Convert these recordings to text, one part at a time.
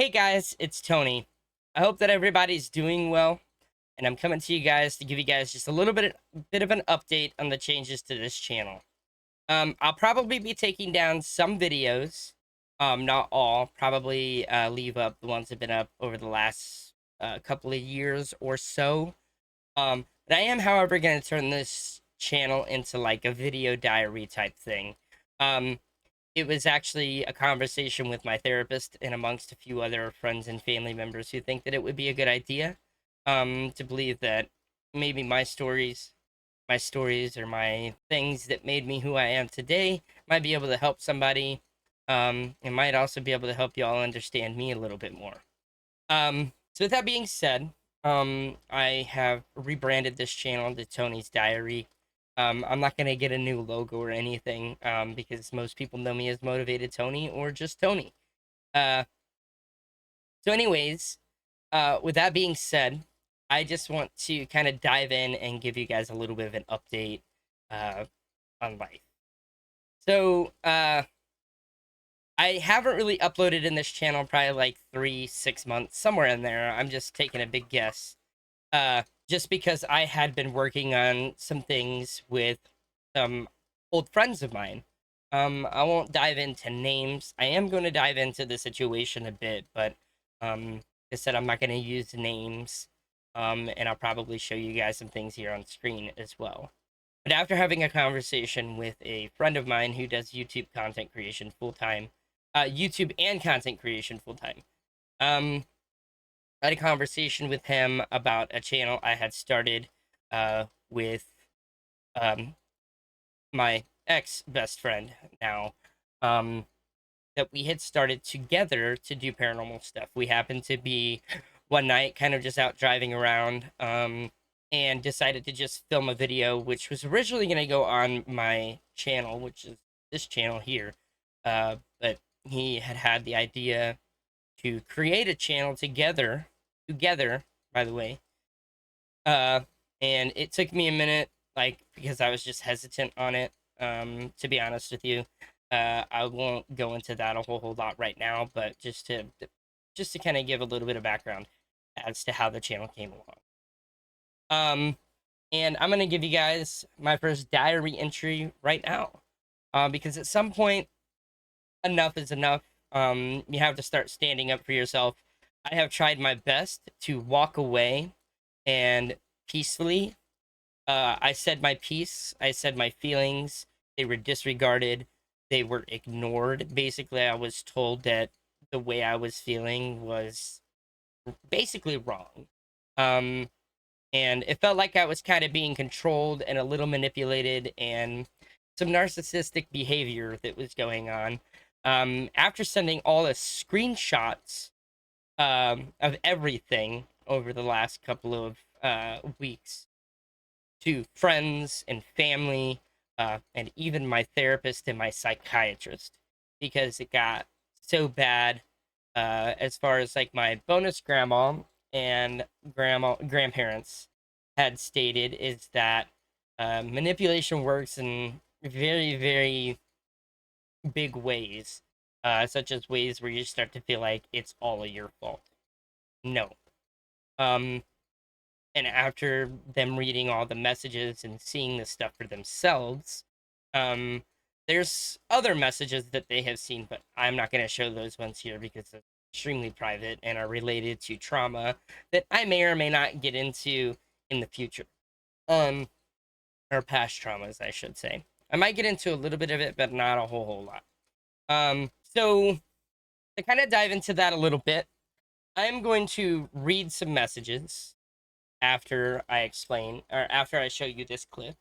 Hey guys, it's Tony. I hope that everybody's doing well, and I'm coming to you guys to give you guys just a little bit of an update on the changes to this channel. I'll probably be taking down some videos, not all. Probably leave up the ones that have been up over the last couple of years or so. But I am, however, going to turn this channel into like a video diary type thing. Um, it was actually a conversation with my therapist and amongst a few other friends and family members who think that it would be a good idea to believe that maybe my stories or my things that made me who I am today might be able to help somebody. It might also be able to help you all understand me a little bit more. So with that being said, I have rebranded this channel to Tony's Diary. I'm not gonna get a new logo or anything, because most people know me as Motivated Tony or just Tony. Uh, so anyways, with that being said, I just want to kind of dive in and give you guys a little bit of an update, uh, on life. So, I haven't really uploaded in this channel probably like 3, 6 months, somewhere in there. I'm just taking a big guess. Just because I had been working on some things with some old friends of mine. I won't dive into names. I am going to dive into the situation a bit, but like I said, I'm not going to use names. And I'll probably show you guys some things here on screen as well. But after having a conversation with a friend of mine who does YouTube content creation full time, YouTube and content creation full time, I had a conversation with him about a channel I had started with um, my ex best friend now, um, that we had started together to do paranormal stuff. We happened to be one night kind of just out driving around, and decided to just film a video, which was originally going to go on my channel, which is this channel here. But he had the idea to create a channel together, by the way. uh and it took me a minute, like, because I was just hesitant on it, to be honest with you. I won't go into that a whole lot right now, but just to kind of give a little bit of background as to how the channel came along. And I'm gonna give you guys my first diary entry right now, because at some point enough is enough. You have to start standing up for yourself. I have tried my best to walk away and peacefully. I said my piece. I said my feelings. They were disregarded. They were ignored. Basically, I was told that the way I was feeling was basically wrong. Um, and it felt like I was kind of being controlled and a little manipulated, and some narcissistic behavior that was going on. After sending all the screenshots of everything over the last couple of weeks to friends and family, and even my therapist and my psychiatrist, because it got so bad, as far as like my bonus grandma and grandparents had stated, is that manipulation works in very, very big ways, such as ways where you start to feel like it's all your fault. No. Um, and after them reading all the messages and seeing the stuff for themselves, um, there's other messages that they have seen, but I'm not going to show those ones here because they're extremely private and are related to trauma that I may or may not get into in the future. Um, or past traumas, I should say. I might get into a little bit of it, but not a whole lot. So to kind of dive into that a little bit, I'm going to read some messages after I explain, or after I show you this clip.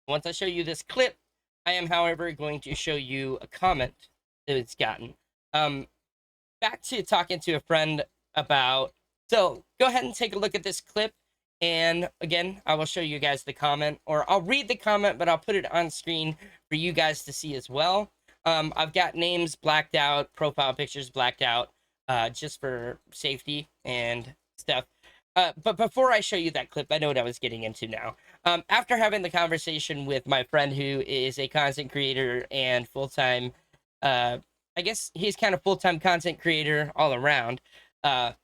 Once I show you this clip, I am, however, going to show you a comment that it's gotten. Um, Back to talking to a friend about. So go ahead and take a look at this clip. And again, I will show you guys the comment, or I'll read the comment, but I'll put it on screen for you guys to see as well. I've got names blacked out, profile pictures blacked out, just for safety and stuff. But before I show you that clip, I know what I was getting into now. After having the conversation with my friend who is a content creator and full time I guess he's kind of full-time content creator all around. I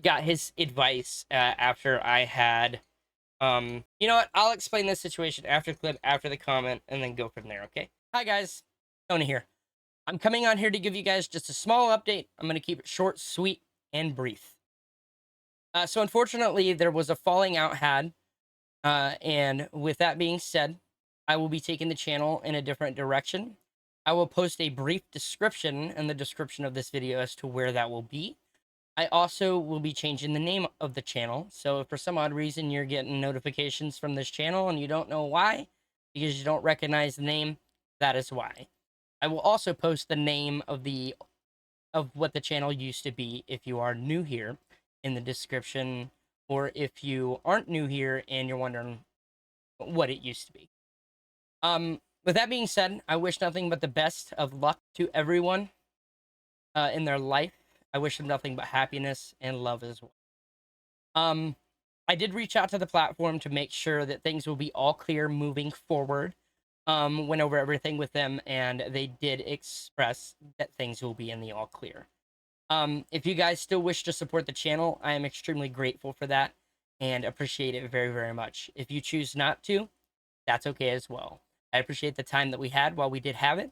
got his advice after I had you know what? I'll explain this situation after the clip, after the comment, and then go from there, okay? Hi guys, Tony here. I'm coming on here to give you guys just a small update. I'm going to keep it short, sweet, and brief. So unfortunately, there was a falling out had, and with that being said, I will be taking the channel in a different direction. I will post a brief description in the description of this video as to where that will be. I also will be changing the name of the channel. So if for some odd reason you're getting notifications from this channel and you don't know why, because you don't recognize the name, that is why. I will also post the name of what the channel used to be if you are new here in the description, or if you aren't new here and you're wondering what it used to be. With that being said, I wish nothing but the best of luck to everyone in their life. I wish them nothing but happiness and love as well. I did reach out to the platform to make sure that things will be all clear moving forward. Went over everything with them, and they did express that things will be in the all clear. If you guys still wish to support the channel, I am extremely grateful for that and appreciate it very, very much. If you choose not to, that's okay as well. I appreciate the time that we had while we did have it.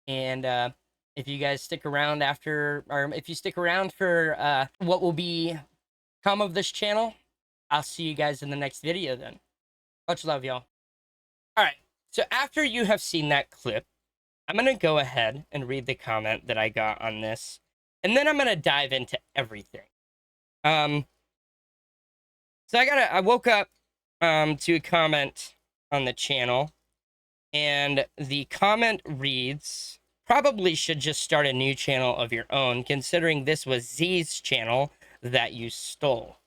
And if you guys stick around after, or if you stick around for what will become of this channel, I'll see you guys in the next video then. Much love, y'all. All right. So after you have seen that clip, I'm going to go ahead and read the comment that I got on this. And then I'm going to dive into everything. So I woke up to a comment on the channel. And the comment reads, probably should just start a new channel of your own, considering this was Z's channel that you stole.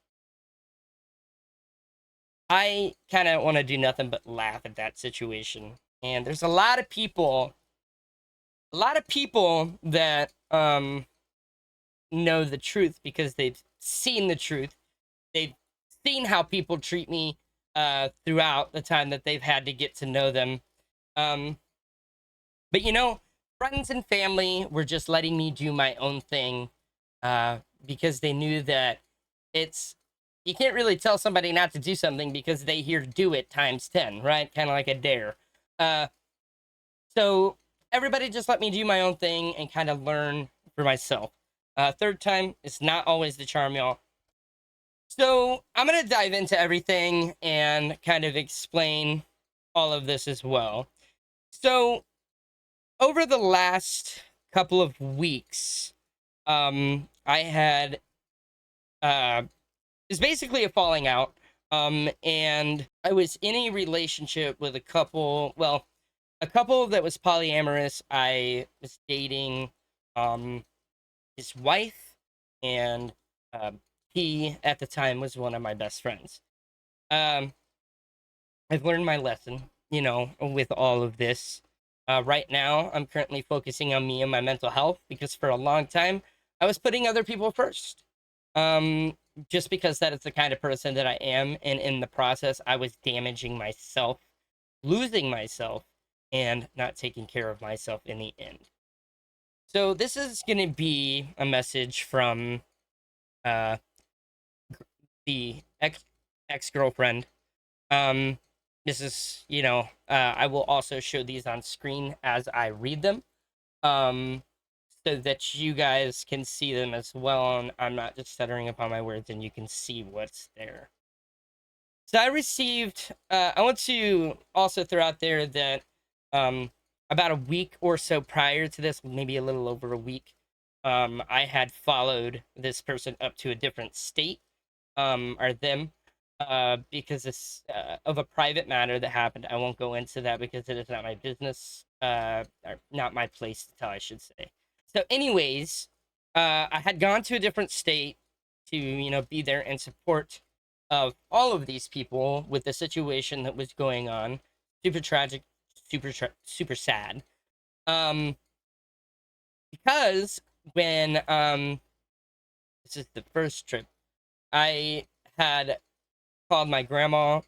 I kind of want to do nothing but laugh at that situation. And there's a lot of people that know the truth because they've seen the truth. They've seen how people treat me throughout the time that they've had to get to know them. But you know, friends and family were just letting me do my own thing because they knew that you can't really tell somebody not to do something because they hear do it times 10, right? Kind of like a dare. So everybody just let me do my own thing and kind of learn for myself. Third time is not always the charm, y'all. So I'm going to dive into everything and kind of explain all of this as well. So over the last couple of weeks, I had it's basically a falling out. And I was in a relationship with a couple that was polyamorous. I was dating his wife, and he at the time was one of my best friends. I've learned my lesson, you know, with all of this. Right now, I'm currently focusing on me and my mental health because for a long time, I was putting other people first. Just because that is the kind of person that I am. And in the process, I was damaging myself, losing myself, and not taking care of myself in the end. So this is going to be a message from the ex-girlfriend. This is, you know, I will also show these on screen as I read them, so that you guys can see them as well, and I'm not just stuttering upon my words, and you can see what's there. So I received, I want to also throw out there that about a week or so prior to this, maybe a little over a week, I had followed this person up to a different state, or them, because it's of a private matter that happened. I won't go into that because it is not my business, or not my place to tell, I should say. So anyways, I had gone to a different state to, you know, be there in support of all of these people with the situation that was going on. Super tragic, super sad. Because when this is the first trip, I had called my grandma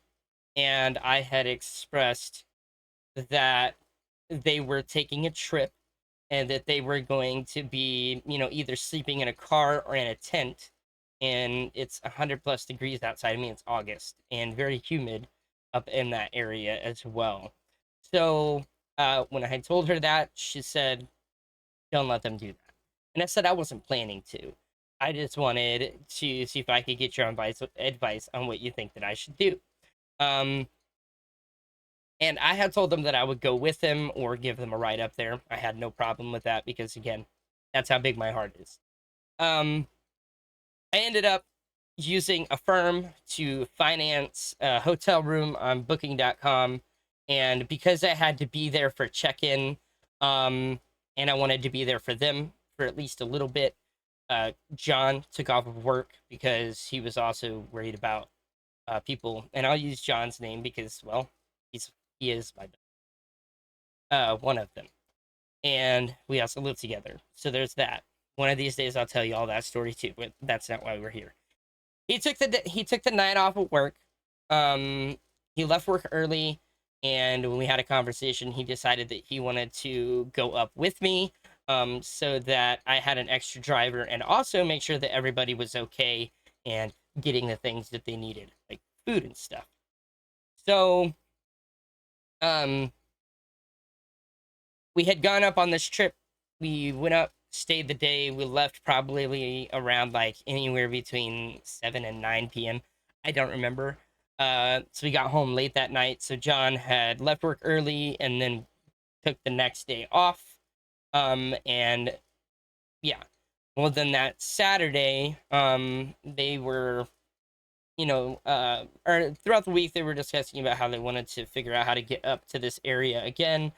and I had expressed that they were taking a trip and that they were going to be, either sleeping in a car or in a tent. And it's 100 plus degrees outside. I mean, it's August and very humid up in that area as well. So when I had told her that, she said, "Don't let them do that." And I said I wasn't planning to. I just wanted to see if I could get your advice on what you think that I should do. Um, and I had told them that I would go with them or give them a ride up there. I had no problem with that because, again, that's how big my heart is. Um, I ended up using Affirm to finance a hotel room on Booking.com, and because I had to be there for check-in, and I wanted to be there for them for at least a little bit, John took off of work because he was also worried about people, and I'll use John's name because, well, he is my one of them, and we also live together. So there's that. One of these days, I'll tell you all that story too, but that's not why we're here. He took the night off of work. Um, he left work early, and when we had a conversation, he decided that he wanted to go up with me, so that I had an extra driver, and also make sure that everybody was okay and getting the things that they needed, like food and stuff. So, um, we had gone up on this trip. We went up, stayed the day. We left probably around like anywhere between 7 and 9 p.m. I don't remember. So we got home late that night. So John had left work early and then took the next day off. And yeah. Well, then that Saturday, they were, or throughout the week, they were discussing about how they wanted to figure out how to get up to this area again.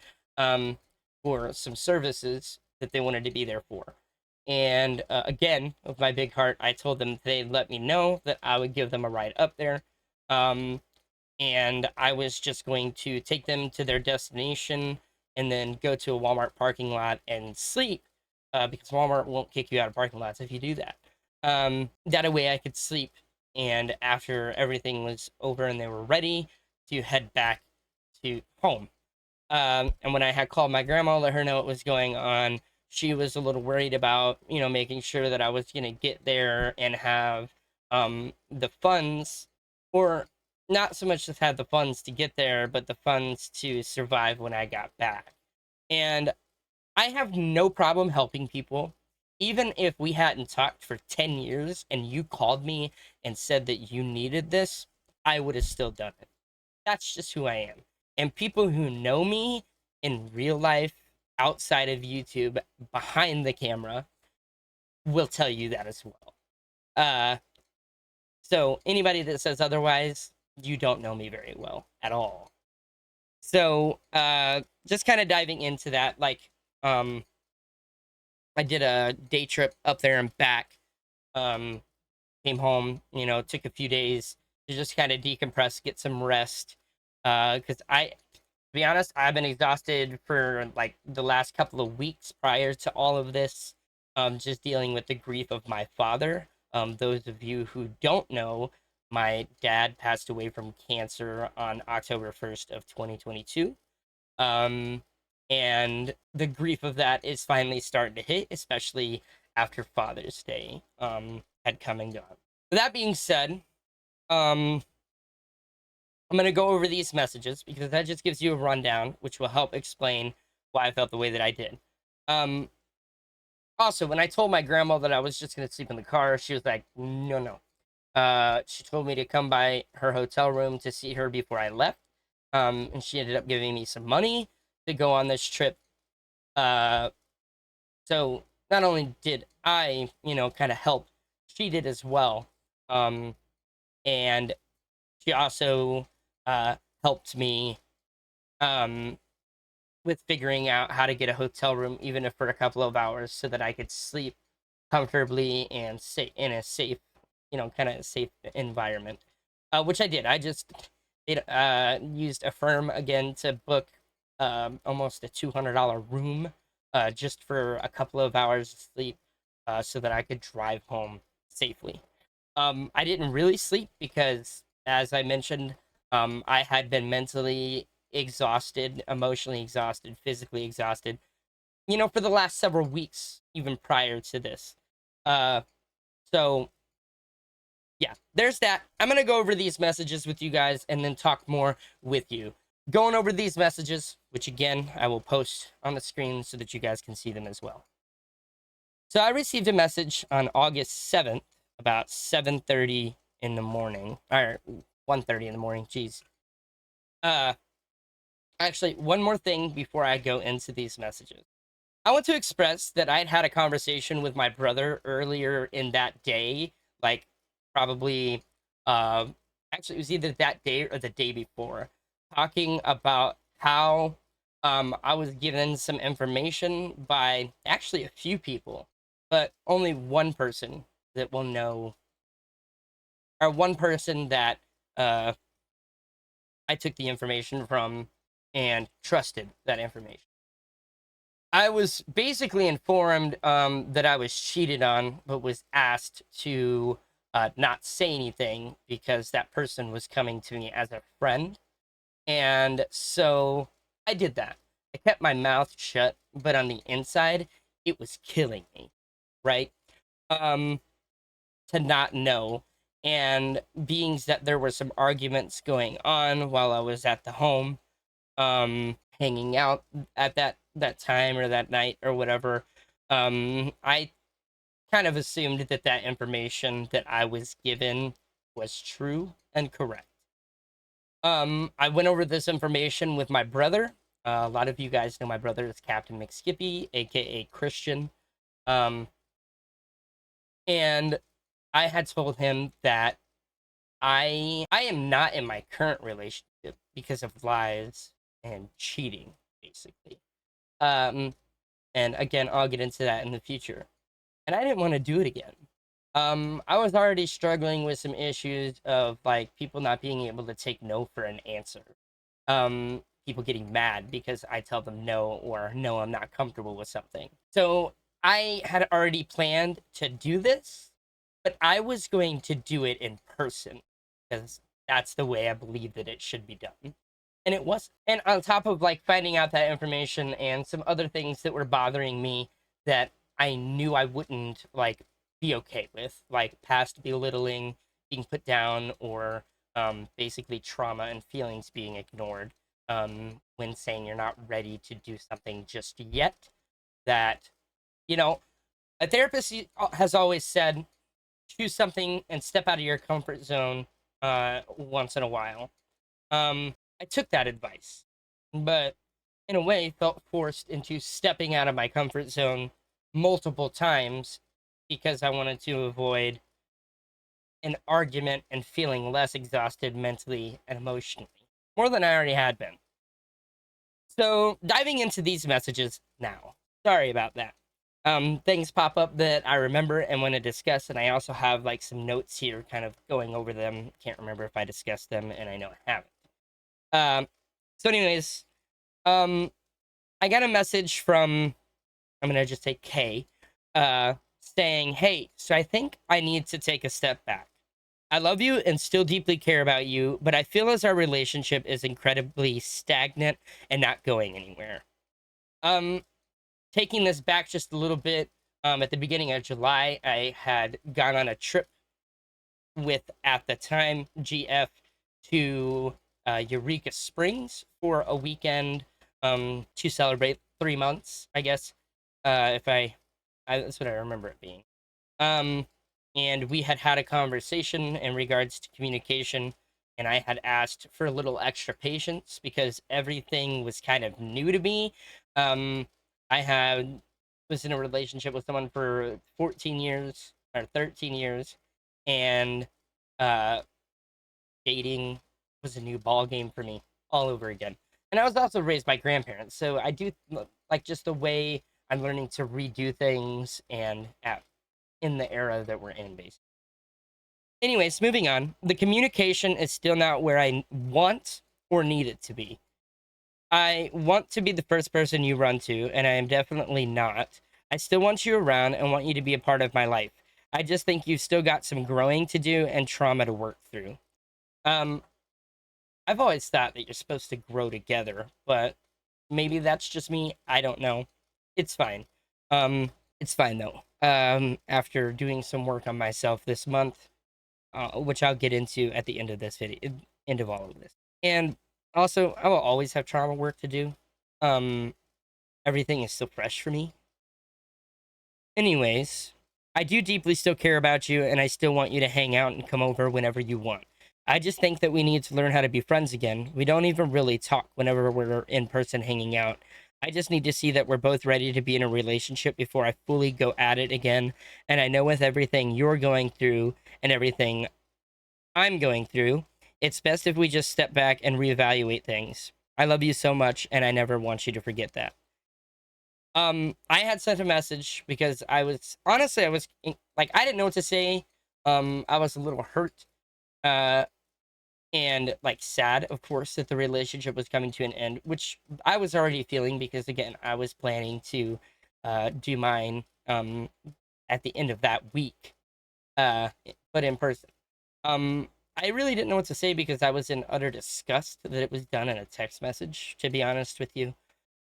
For some services that they wanted to be there for. And again, with my big heart, I told them they'd let me know that I would give them a ride up there. Um, and I was just going to take them to their destination and then go to a Walmart parking lot and sleep, because Walmart won't kick you out of parking lots if you do that. That way I could sleep. And after everything was over and they were ready to head back to home. And when I had called my grandma, let her know what was going on, she was a little worried about, making sure that I was going to get there and have the funds, or not so much just have the funds to get there, but the funds to survive when I got back. And I have no problem helping people. Even if we hadn't talked for 10 years and you called me and said that you needed this, I would have still done it. That's just who I am. And people who know me in real life, outside of YouTube, behind the camera, will tell you that as well. Uh, so anybody that says otherwise, you don't know me very well at all. So just kind of diving into that, like, I did a day trip up there and back. Um, Came home, took a few days to just kind of decompress, get some rest. Because to be honest, I've been exhausted for like the last couple of weeks prior to all of this. Just dealing with the grief of my father. Those of you who don't know, my dad passed away from cancer on October 1st of 2022. Um, and the grief of that is finally starting to hit, especially after Father's Day had come and gone. That being said, um, I'm going to go over these messages because that just gives you a rundown, which will help explain why I felt the way that I did. Um, Also, when I told my grandma that I was just going to sleep in the car, she was like, no, no. She told me to come by her hotel room to see her before I left. And she ended up giving me some money to go on this trip. Uh, so not only did I, kind of help, she did as well. And she also helped me um, with figuring out how to get a hotel room, even if for a couple of hours, so that I could sleep comfortably and in a safe, kind of safe environment. Which I did. I just used Affirm again to book almost a $200 room, just for a couple of hours of sleep, so that I could drive home safely. I didn't really sleep because, as I mentioned, I had been mentally exhausted, emotionally exhausted, physically exhausted for the last several weeks, even prior to this. Uh, so yeah, there's that. I'm gonna go over these messages with you guys and then talk more with you. Going over these messages, which again I will post on the screen so that you guys can see them as well. So I received a message on August 7th about 7:30 in the morning, or 1:30 in the morning. Jeez. Uh, Actually, one more thing before I go into these messages. I want to express that I'd had a conversation with my brother earlier in that day, like probably, uh, actually, it was either that day or the day before, talking about how I was given some information by actually a few people, but only one person that will know, or one person that uh, I took the information from and trusted that information. I was basically informed that I was cheated on, but was asked to not say anything because that person was coming to me as a friend. And so I did that. I kept my mouth shut, but on the inside, it was killing me, right? Um, to not know. And being that there were some arguments going on while I was at the home, hanging out at that time or that night or whatever, I kind of assumed that that information that I was given was true and correct. I went over this information with my brother. A lot of you guys know my brother is Captain McSkippy, aka Christian. Um, and I had told him that I am not in my current relationship because of lies and cheating, basically. Um, and again, I'll get into that in the future. And I didn't want to do it again. I was already struggling with some issues of like people not being able to take no for an answer. People getting mad because I tell them no, or no, I'm not comfortable with something. So I had already planned to do this, but I was going to do it in person because that's the way I believe that it should be done. And it was. And on top of like finding out that information and some other things that were bothering me that I knew I wouldn't like be okay with, like past belittling, being put down, or basically trauma and feelings being ignored when saying you're not ready to do something just yet. That, you know, a therapist has always said, choose something and step out of your comfort zone once in a while. I took that advice, but in a way felt forced into stepping out of my comfort zone multiple times because I wanted to avoid an argument and feeling less exhausted mentally and emotionally, more than I already had been. So, diving into these messages now. Sorry about that. Things pop up that I remember and want to discuss, and I also have like some notes here kind of going over them. Can't remember if I discussed them, and I know I haven't. So anyways, um, I got a message from, I'm gonna just say K, saying, "Hey, so I think I need to take a step back. I love you and still deeply care about you, but I feel as our relationship is incredibly stagnant and not going anywhere." Um, Taking this back just a little bit, at the beginning of July, I had gone on a trip with, at the time, GF to Eureka Springs for a weekend to celebrate 3 months, I guess. If that's what I remember it being. Um, and we had a conversation in regards to communication, and I had asked for a little extra patience because everything was kind of new to me. Um, I had was in a relationship with someone for 14 years or 13 years, and uh, dating was a new ball game for me all over again. And I was also raised by grandparents, so I do like just the way I'm learning to redo things and at in the era that we're in, basically. Anyways, moving on. The communication is still not where I want or need it to be. I want to be the first person you run to, and I am definitely not. I still want you around and want you to be a part of my life. I just think you've still got some growing to do and trauma to work through. Um, I've always thought that you're supposed to grow together, but maybe that's just me. I don't know. It's fine. It's fine though. After doing some work on myself this month, which I'll get into at the end of this video, end of all of this. And also, I will always have trauma work to do. Um, Everything is still fresh for me. Anyways, I do deeply still care about you, and I still want you to hang out and come over whenever you want. I just think that we need to learn how to be friends again. We don't even really talk whenever we're in person hanging out. I just need to see that we're both ready to be in a relationship before I fully go at it again. And I know with everything you're going through and everything I'm going through, it's best if we just step back and reevaluate things. I love you so much, and I never want you to forget that. I had sent a message because I was honestly, like, I didn't know what to say. I was a little hurt, uh, and like sad, of course, that the relationship was coming to an end, which I was already feeling because again, I was planning to do mine at the end of that week, but in person. Um, I really didn't know what to say because I was in utter disgust that it was done in a text message, to be honest with you.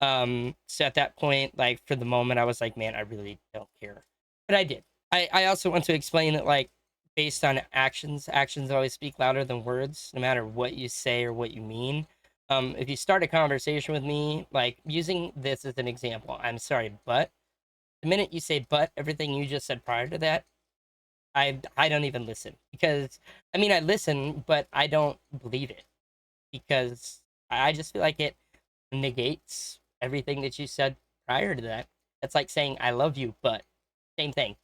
So at that point, like for the moment, I was like, man, I really don't care. But I did. I also want to explain that, like, based on actions, actions always speak louder than words, no matter what you say or what you mean. If you start a conversation with me, like using this as an example, I'm sorry, but the minute you say but, everything you just said prior to that, I don't even listen because I mean I listen, but I don't believe it because I just feel like it negates everything that you said prior to that. It's like saying I love you, but same thing.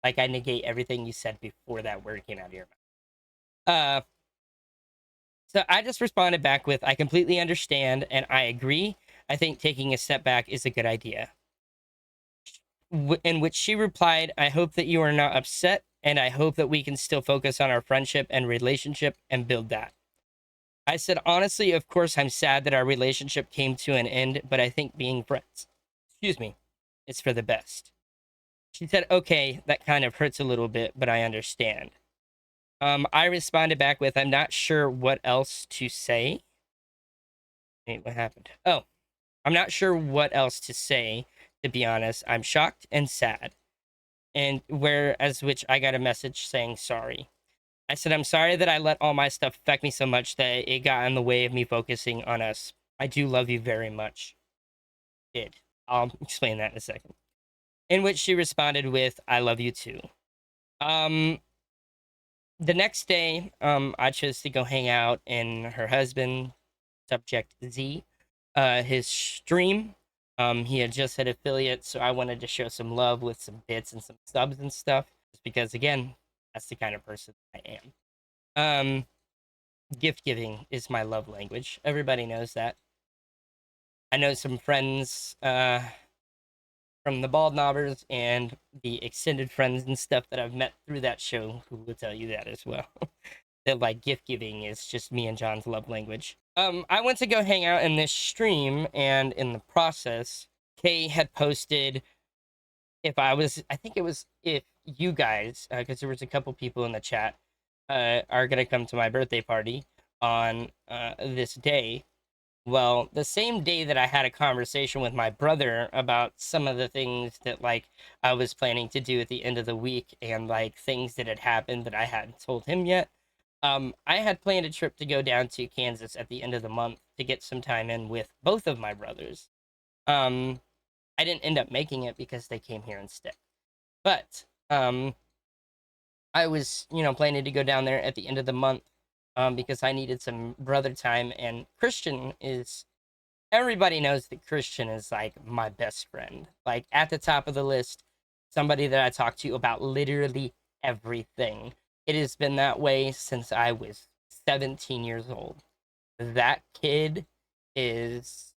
Like I negate everything you said before that word came out of your mouth. So I just responded back with I completely understand and I agree. I think taking a step back is a good idea. In which she replied, I hope that you are not upset, and I hope that we can still focus on our friendship and relationship and build that. I said, honestly, of course, I'm sad that our relationship came to an end, but I think being friends, excuse me, is for the best. She said, okay, that kind of hurts a little bit, but I understand. I responded back with, I'm not sure what else to say. Wait, what happened? Oh, I'm not sure what else to say, to be honest. I'm shocked and sad. And whereas which I got a message saying sorry. I said, I'm sorry that I let all my stuff affect me so much that it got in the way of me focusing on us. I do love you very much. Did. I'll explain that in a second. In which she responded with, I love you too. Um, the next day, I chose to go hang out in her husband, Subject Z, his stream. He had just hit affiliate, so I wanted to show some love with some bits and some subs and stuff, just because again, that's the kind of person I am. Gift giving is my love language. Everybody knows that. I know some friends from the Bald Knobbers and the extended friends and stuff that I've met through that show who will tell you that as well. That like gift giving is just me and John's love language. I went to go hang out in this stream, and in the process, Kay had posted I think it was if you guys, because there was a couple people in the chat, are gonna come to my birthday party on this day. Well, the same day that I had a conversation with my brother about some of the things that like I was planning to do at the end of the week and like things that had happened that I hadn't told him yet. I had planned a trip to go down to Kansas at the end of the month to get some time in with both of my brothers. Um, I didn't end up making it because they came here instead. But I was, planning to go down there at the end of the month because I needed some brother time. And Christian is, everybody knows that Christian is like my best friend, like at the top of the list, somebody that I talk to about literally everything. It has been that way since I was 17 years old. That kid is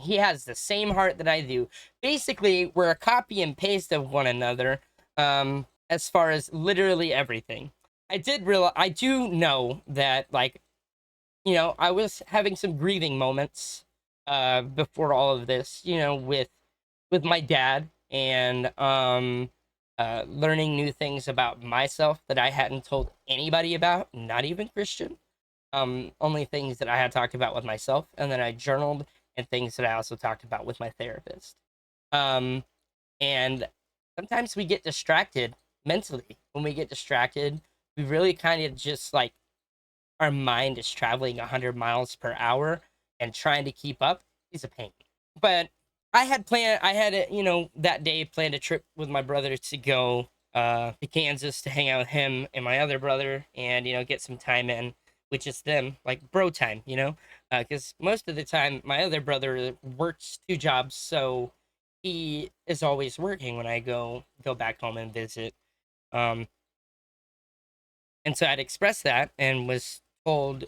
he has the same heart that I do. Basically, we're a copy and paste of one another. As far as literally everything. I do know that, like, I was having some grieving moments before all of this, with my dad and learning new things about myself that I hadn't told anybody about, not even Christian. Only things that I had talked about with myself, and then I journaled, and things that I also talked about with my therapist. Um, and sometimes we get distracted mentally. When we get distracted, we really kind of just like our mind is traveling 100 miles per hour and trying to keep up is a pain. But I had, that day planned a trip with my brother to go to Kansas to hang out with him and my other brother and, get some time in, which is them, like bro time, because most of the time my other brother works two jobs, so he is always working when I go back home and visit. Um, and so I'd expressed that and was told,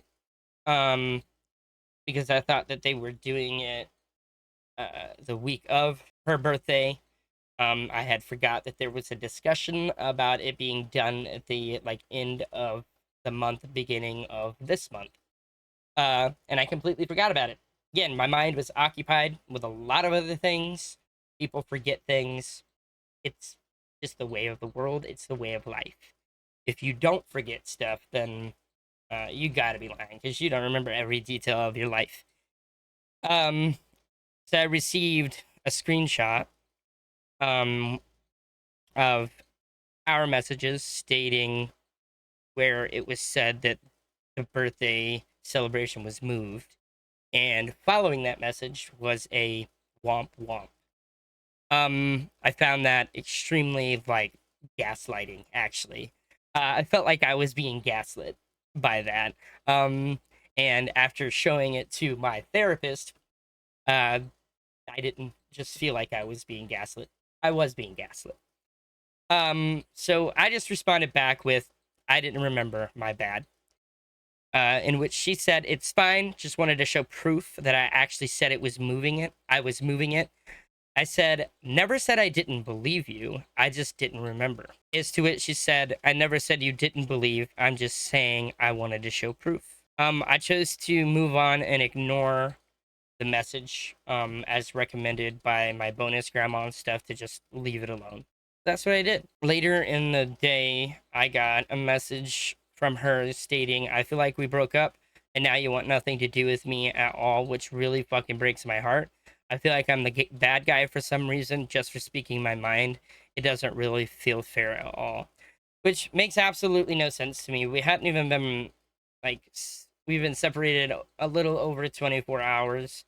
um, because I thought that they were doing it the week of her birthday. I had forgot that there was a discussion about it being done at the like end of the month, beginning of this month, and I completely forgot about it. Again, my mind was occupied with a lot of other things. People forget things. It's just the way of the world. It's the way of life. If you don't forget stuff, then you gotta be lying because you don't remember every detail of your life. Um, so I received a screenshot um, of our messages stating where it was said that the birthday celebration was moved. And following that message was a womp womp. I found that extremely like gaslighting, actually. I felt like I was being gaslit by that. Um, and after showing it to my therapist, uh, I didn't just feel like I was being gaslit. I was being gaslit. So I just responded back with, I didn't remember, my bad. In which she said, it's fine, just wanted to show proof that I actually said it was moving it. I was moving it. I said, never said I didn't believe you. I just didn't remember. As to it, she said, I never said you didn't believe. I'm just saying I wanted to show proof. I chose to move on and ignore the message, as recommended by my bonus grandma and stuff, to just leave it alone. That's what I did. Later in the day, I got a message from her stating, I feel like we broke up and now you want nothing to do with me at all, which really fucking breaks my heart. I feel like I'm the bad guy for some reason just for speaking my mind. It doesn't really feel fair at all, which makes absolutely no sense to me. We hadn't even been like, we've been separated a little over 24 hours,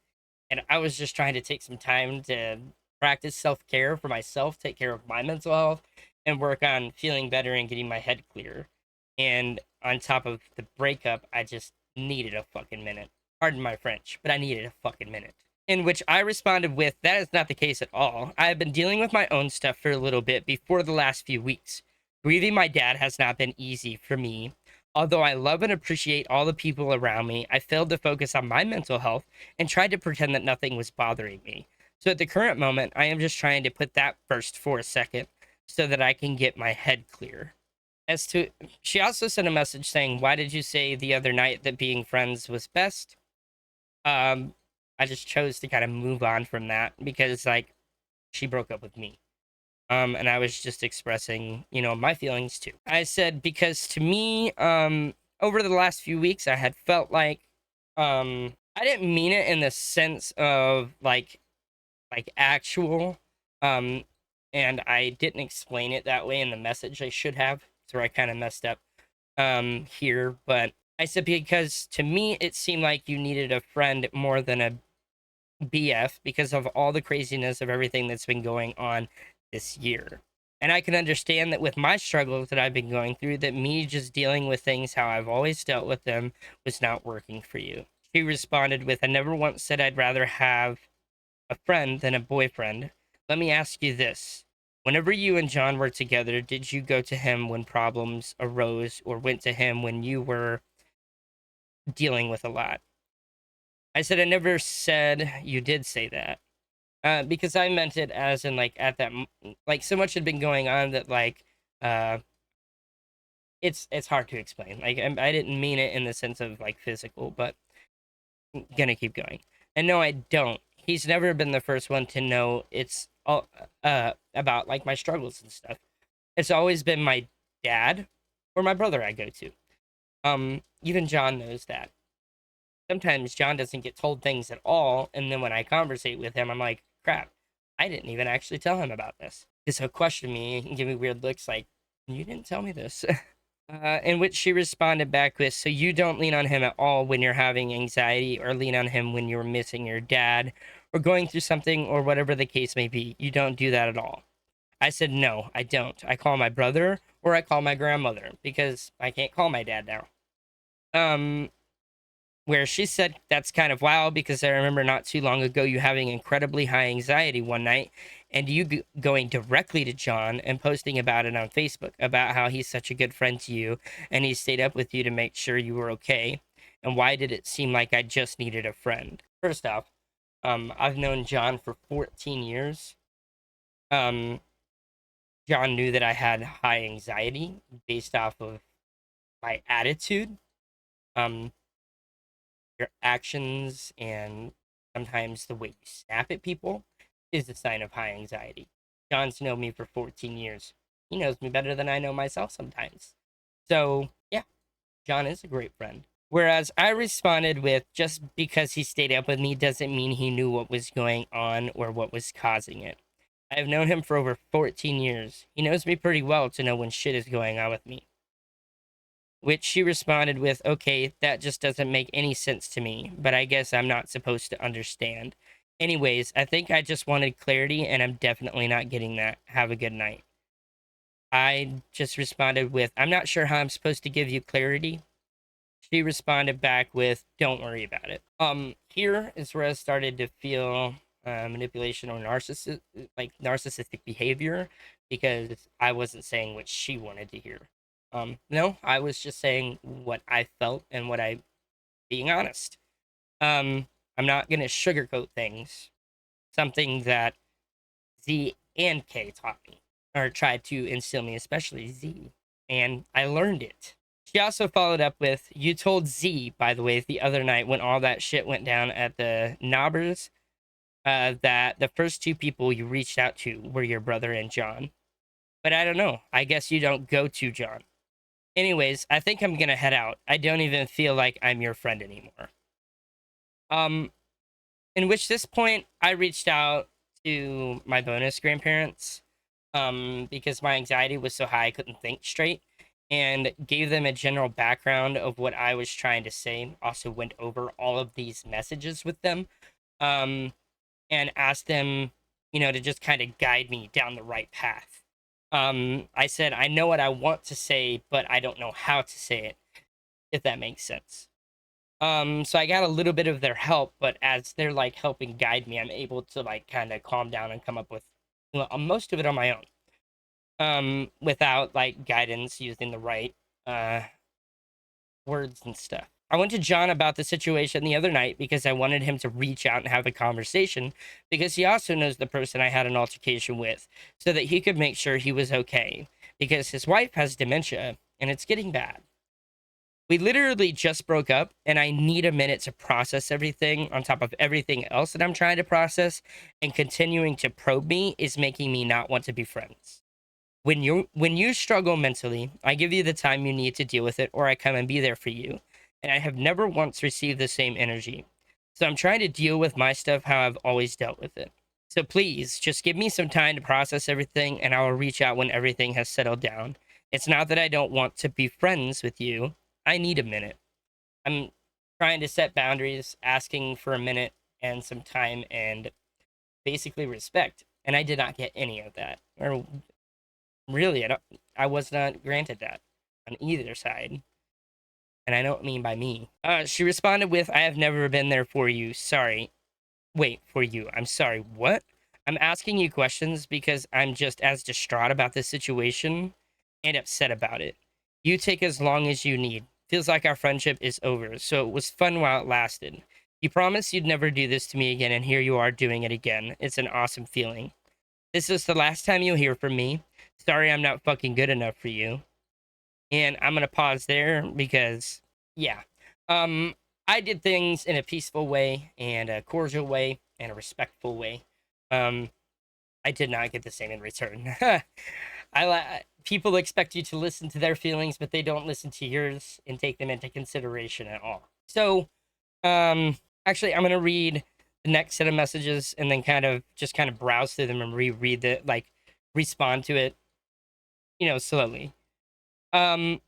and I was just trying to take some time to practice self care for myself, take care of my mental health, and work on feeling better and getting my head clear. And on top of the breakup, I just needed a fucking minute. Pardon my French, but I needed a fucking minute. In which I responded with, that is not the case at all. I have been dealing with my own stuff for a little bit before the last few weeks. Grieving my dad has not been easy for me. Although I love and appreciate all the people around me, I failed to focus on my mental health and tried to pretend that nothing was bothering me. So at the current moment, I am just trying to put that first for a second so that I can get my head clear. As to, she also sent a message saying, why did you say the other night that being friends was best? Um, I just chose to kind of move on from that because, like, she broke up with me. And I was just expressing, my feelings too. I said, because to me, over the last few weeks, I had felt like, I didn't mean it in the sense of like actual, um, and I didn't explain it that way in the message. I should have, so I kind of messed up, here. But I said, because to me, it seemed like you needed a friend more than a BF because of all the craziness of everything that's been going on this year. And I can understand that with my struggles that I've been going through, that me just dealing with things how I've always dealt with them was not working for you. She responded with, I never once said I'd rather have a friend than a boyfriend. Let me ask you this. Whenever you and John were together, did you go to him when problems arose or went to him when you were dealing with a lot? I said, I never said you did say that. Because I meant it as in like at that like so much had been going on that like uh it's hard to explain. Like I didn't mean it in the sense of like physical, but gonna keep going. And no, I don't. He's never been the first one to know it's all about like my struggles and stuff. It's always been my dad or my brother I go to. Even John knows that. Sometimes John doesn't get told things at all, and then when I conversate with him, I'm like, crap. I didn't even actually tell him about this. Because he'll question me and give me weird looks like, you didn't tell me this. In which she responded back with, so you don't lean on him at all when you're having anxiety, or lean on him when you're missing your dad or going through something, or whatever the case may be. You don't do that at all. I said, no, I don't. I call my brother or I call my grandmother because I can't call my dad now. Where she said, that's kind of wild because I remember not too long ago you having incredibly high anxiety one night and you going directly to John and posting about it on Facebook about how he's such a good friend to you and he stayed up with you to make sure you were okay. And why did it seem like I just needed a friend? First off, I've known John for 14 years. John knew that I had high anxiety based off of my attitude. Your actions and sometimes the way you snap at people is a sign of high anxiety. John's known me for 14 years. He knows me better than I know myself sometimes. So, yeah, John is a great friend. Whereas I responded with, just because he stayed up with me doesn't mean he knew what was going on or what was causing it. I have known him for over 14 years. He knows me pretty well to know when shit is going on with me. Which she responded with, okay, that just doesn't make any sense to me, but I guess I'm not supposed to understand. Anyways, I think I just wanted clarity, and I'm definitely not getting that. Have a good night. I just responded with, I'm not sure how I'm supposed to give you clarity. She responded back with, don't worry about it. Here is where I started to feel manipulation or narcissistic behavior, because I wasn't saying what she wanted to hear. No, I was just saying what I felt and being honest. I'm not gonna sugarcoat things. Something that Z and K taught me, or tried to instill me, especially Z, and I learned it. She also followed up with, you told Z, by the way, the other night when all that shit went down at the Knobbers, that the first two people you reached out to were your brother and John. But I don't know. I guess you don't go to John. Anyways, I think I'm gonna head out. I don't even feel like I'm your friend anymore. In which this point I reached out to my bonus grandparents, because my anxiety was so high I couldn't think straight, and gave them a general background of what I was trying to say. Also went over all of these messages with them, and asked them, to just kind of guide me down the right path. I said, I know what I want to say, but I don't know how to say it, if that makes sense. So I got a little bit of their help, but as they're like helping guide me, I'm able to like kind of calm down and come up with most of it on my own. Without like guidance using the right words and stuff. I went to John about the situation the other night because I wanted him to reach out and have a conversation, because he also knows the person I had an altercation with, so that he could make sure he was okay, because his wife has dementia and it's getting bad. We literally just broke up and I need a minute to process everything on top of everything else that I'm trying to process, and continuing to probe me is making me not want to be friends. When you struggle mentally, I give you the time you need to deal with it, or I come and be there for you. And I have never once received the same energy. So I'm trying to deal with my stuff how I've always dealt with it. So please, just give me some time to process everything, and I will reach out when everything has settled down. It's not that I don't want to be friends with you. I need a minute. I'm trying to set boundaries, asking for a minute and some time and basically respect. And I did not get any of that. Or really, I was not granted that on either side. And I don't mean by me. She responded with, I have never been there for you. Sorry. Wait, for you. I'm sorry. What? I'm asking you questions because I'm just as distraught about this situation and upset about it. You take as long as you need. Feels like our friendship is over, so it was fun while it lasted. You promised you'd never do this to me again, and here you are doing it again. It's an awesome feeling. This is the last time you'll hear from me. Sorry I'm not fucking good enough for you. And I'm gonna pause there because, yeah, I did things in a peaceful way and a cordial way and a respectful way. I did not get the same in return. People expect you to listen to their feelings, but they don't listen to yours and take them into consideration at all. So, actually, I'm gonna read the next set of messages and then kind of browse through them and reread the like respond to it, slowly. Um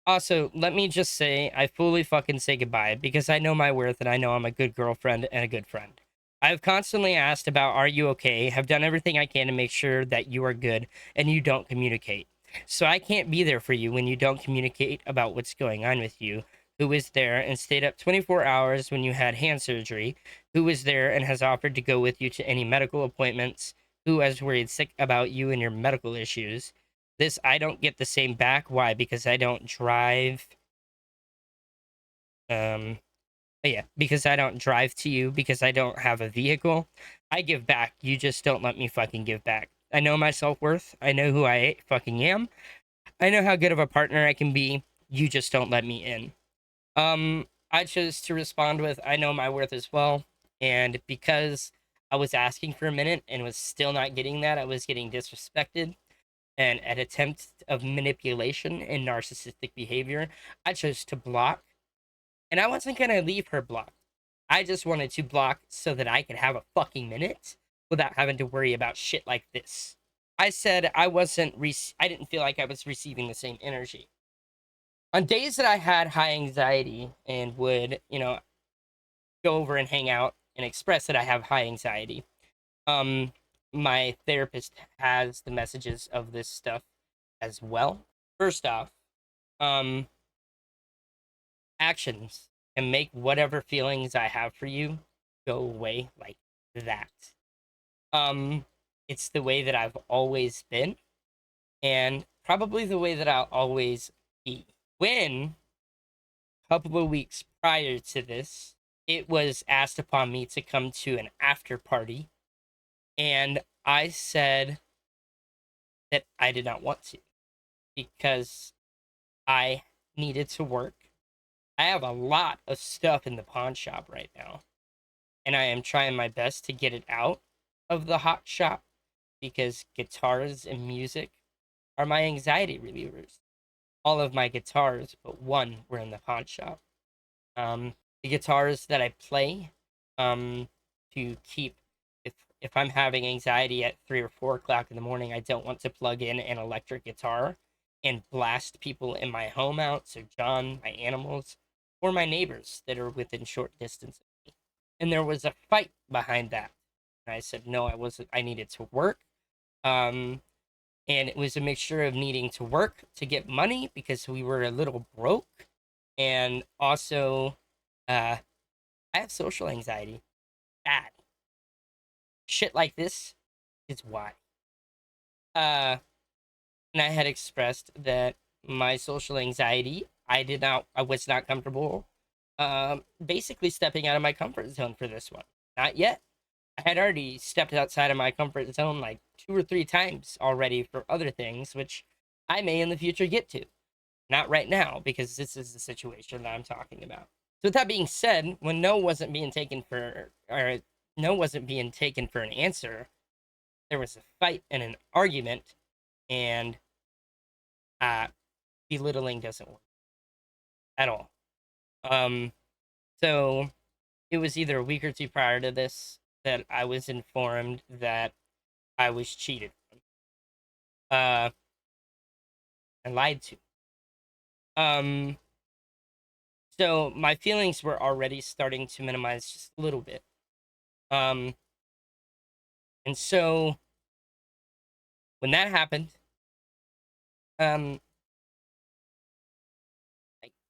Also, let me just say I fully fucking say goodbye because I know my worth and I know I'm a good girlfriend and a good friend. I've constantly asked about are you okay? Have done everything I can to make sure that you are good and you don't communicate. So I can't be there for you when you don't communicate about what's going on with you. Who was there and stayed up 24 hours when you had hand surgery? Who was there and has offered to go with you to any medical appointments? Who has worried sick about you and your medical issues? This I don't get the same back. Why? Because I don't drive. Um, yeah, because I don't drive to you, because I don't have a vehicle. I give back. You just don't let me fucking give back. I know my self worth. I know who I fucking am. I know how good of a partner I can be. You just don't let me in. I chose to respond with I know my worth as well. And because I was asking for a minute and was still not getting that, I was getting disrespected and an attempt of manipulation and narcissistic behavior, I chose to block. And I wasn't going to leave her blocked. I just wanted to block so that I could have a fucking minute without having to worry about shit like this. I said I didn't feel like I was receiving the same energy. On days that I had high anxiety and would, go over and hang out and express that I have high anxiety, um, my therapist has the messages of this stuff as well. First off, um, actions can make whatever feelings I have for you go away like that. Um, it's the way that I've always been, and probably the way that I'll always be. When a couple of weeks prior to this, it was asked upon me to come to an after party, and I said that I did not want to because I needed to work. I have a lot of stuff in the pawn shop right now, and I am trying my best to get it out of the hot shop because guitars and music are my anxiety relievers. All of my guitars, but one, were in the pawn shop. Um, the guitars that I play, um, to keep if I'm having anxiety at 3 or 4 o'clock in the morning, I don't want to plug in an electric guitar and blast people in my home out. So John, my animals, or my neighbors that are within short distance of me. And there was a fight behind that. And I said, no, I wasn't. I needed to work. Um, and it was a mixture of needing to work to get money because we were a little broke, and also, I have social anxiety. Bad shit like this is why. Uh, and I had expressed that my social anxiety, I was not comfortable, basically stepping out of my comfort zone for this one. Not yet. I had already stepped outside of my comfort zone like 2 or 3 times already for other things, which I may in the future get to. Not right now, because this is the situation that I'm talking about. So with that being said, when no wasn't being taken for an answer, there was a fight and an argument, and uh, belittling doesn't work at all. Um, so it was either a week or two prior to this that I was informed that I was cheated uh and lied to. Um so my feelings were already starting to minimize just a little bit. Um and so when that happened, um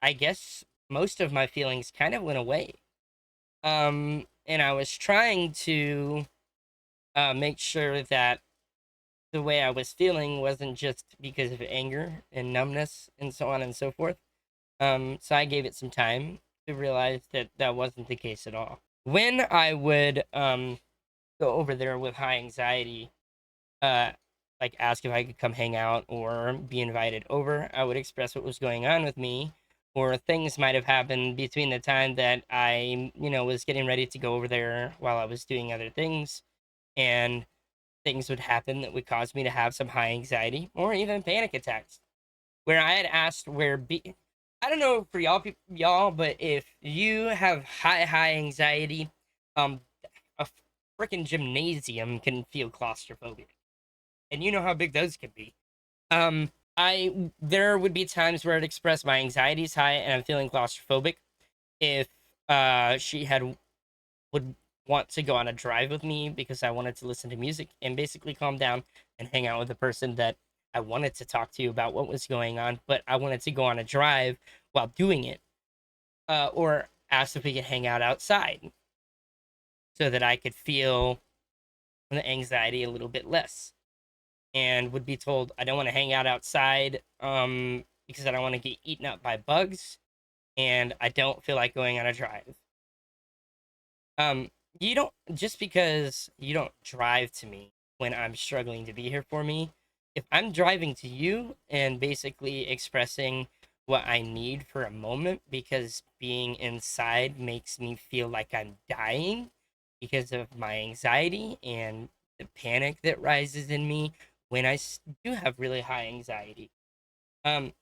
I guess most of my feelings kind of went away. And I was trying to make sure that the way I was feeling wasn't just because of anger and numbness and so on and so forth. So I gave it some time to realize that that wasn't the case at all. When I would go over there with high anxiety, uh, like ask if I could come hang out or be invited over, I would express what was going on with me, or things might have happened between the time that I, was getting ready to go over there while I was doing other things, and things would happen that would cause me to have some high anxiety or even panic attacks. Where I had asked I don't know for y'all, but if you have high anxiety, um, freaking gymnasium can feel claustrophobic, and you know how big those can be. Um, there would be times where I'd express my anxiety's high and I'm feeling claustrophobic. If she had would want to go on a drive with me because I wanted to listen to music and basically calm down and hang out with the person that I wanted to talk to about what was going on, but I wanted to go on a drive while doing it, or asked if we could hang out outside so that I could feel the anxiety a little bit less. And would be told I don't want to hang out outside because I don't want to get eaten up by bugs and I don't feel like going on a drive. Um, you don't just because you don't drive to me when I'm struggling to be here for me. If I'm driving to you and basically expressing what I need for a moment because being inside makes me feel like I'm dying because of my anxiety and the panic that rises in me when do have really high anxiety. Um,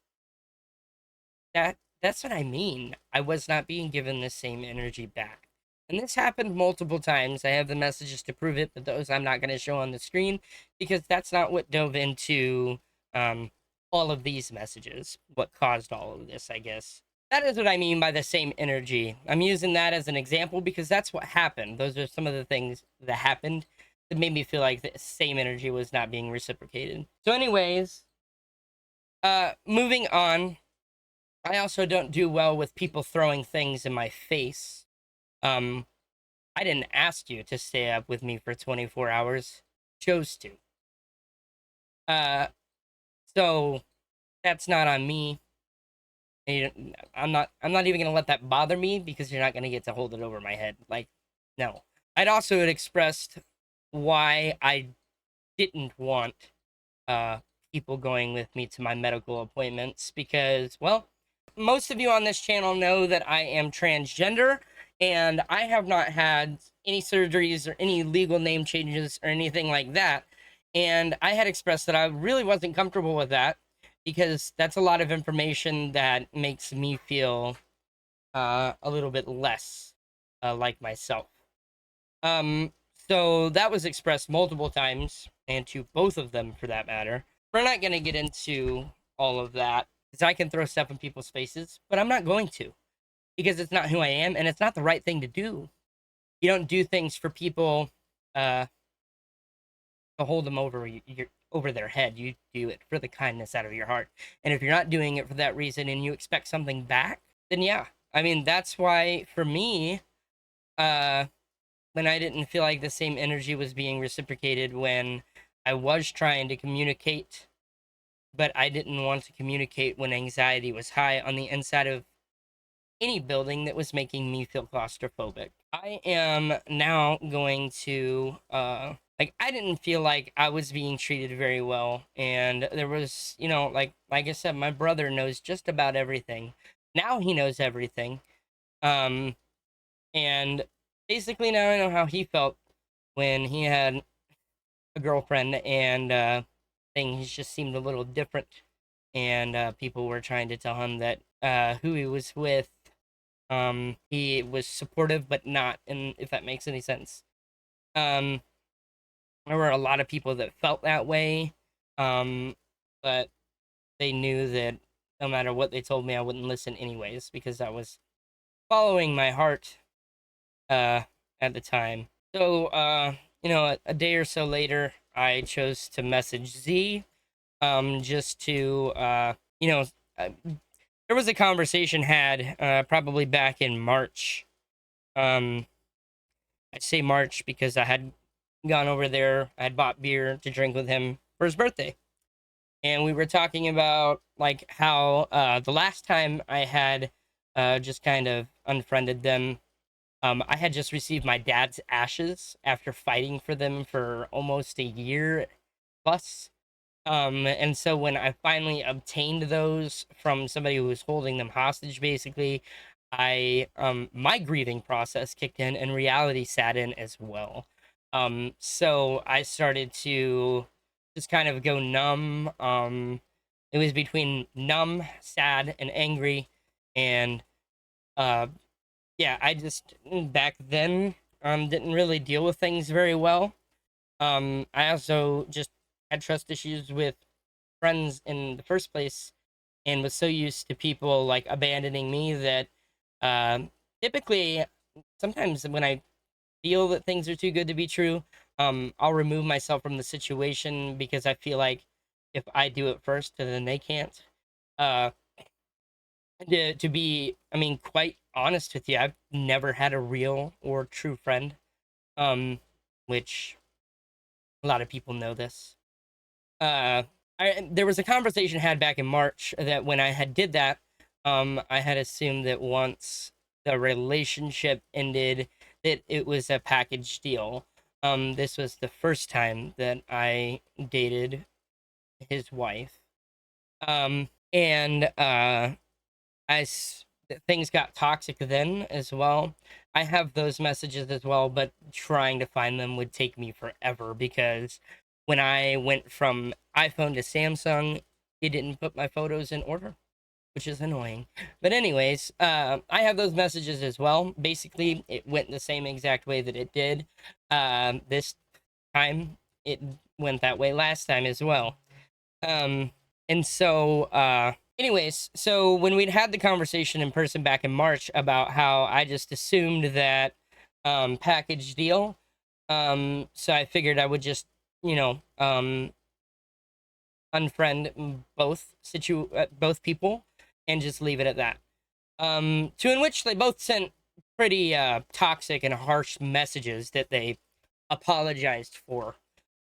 that's what I mean. I was not being given the same energy back. And this happened multiple times. I have the messages to prove it, but those I'm not going to show on the screen because that's not what dove into um, all of these messages, what caused all of this, I guess. That is what I mean by the same energy. I'm using that as an example because that's what happened. Those are some of the things that happened that made me feel like the same energy was not being reciprocated. So, anyways, moving on. I also don't do well with people throwing things in my face. Um, I didn't ask you to stay up with me for 24 hours. Chose to. Uh, so that's not on me. I'm not even gonna let that bother me because you're not gonna get to hold it over my head. Like, no. I'd also had expressed why I didn't want uh people going with me to my medical appointments because, well, most of you on this channel know that I am transgender and I have not had any surgeries or any legal name changes or anything like that. And I had expressed that I really wasn't comfortable with that because that's a lot of information that makes me feel a little bit less like myself. Um, so that was expressed multiple times, and to both of them for that matter. We're not going to get into all of that because I can throw stuff in people's faces, but I'm not going to because it's not who I am and it's not the right thing to do. You don't do things for people uh, to hold them over their head. You do it for the kindness out of your heart. And if you're not doing it for that reason and you expect something back, then yeah. I mean, that's why for me, uh, when I didn't feel like the same energy was being reciprocated when I was trying to communicate, but I didn't want to communicate when anxiety was high on the inside of any building that was making me feel claustrophobic. I am now going to like I didn't feel like I was being treated very well and there was, like I said, my brother knows just about everything. Now he knows everything. Um and basically now I know how he felt when he had a girlfriend and things just seemed a little different and people were trying to tell him that who he was with, he was supportive but not, and if that makes any sense. um there were a lot of people that felt that way, um but they knew that no matter what they told me I wouldn't listen anyways because I was following my heart uh at the time. So a day or so later I chose to message Z, just to uh, there was a conversation had probably back in March. um I say March because I had gone over there, I had bought beer to drink with him for his birthday, and we were talking about like how the last time I had just kind of unfriended them, I had just received my dad's ashes after fighting for them for almost a year plus. And so when I finally obtained those from somebody who was holding them hostage, basically, my grieving process kicked in and reality sat in as well. So I started to just kind of go numb. It was between numb, sad, and angry, and uh, yeah, I just back then didn't really deal with things very well. I also just had trust issues with friends in the first place, and was so used to people like abandoning me that um, typically, sometimes when I feel that things are too good to be true, I'll remove myself from the situation because I feel like if I do it first, then they can't. Uh, to be, I mean, quite honest with you, I've never had a real or true friend, which a lot of people know this. Uh, there was a conversation had back in March that when I had did that, I had assumed that once the relationship ended, that it was a package deal. This was the first time that I dated his wife. And things got toxic then as well. I have those messages as well, but trying to find them would take me forever because when I went from iPhone to Samsung, it didn't put my photos in order, which is annoying. But anyways, I have those messages as well. Basically, it went the same exact way that it did. This time, it went that way last time as well. Um, and so, anyways, so when we'd had the conversation in person back in March about how I just assumed that package deal, so I figured I would just, you know, unfriend both people and just leave it at that. To in which they both sent pretty toxic and harsh messages that they apologized for.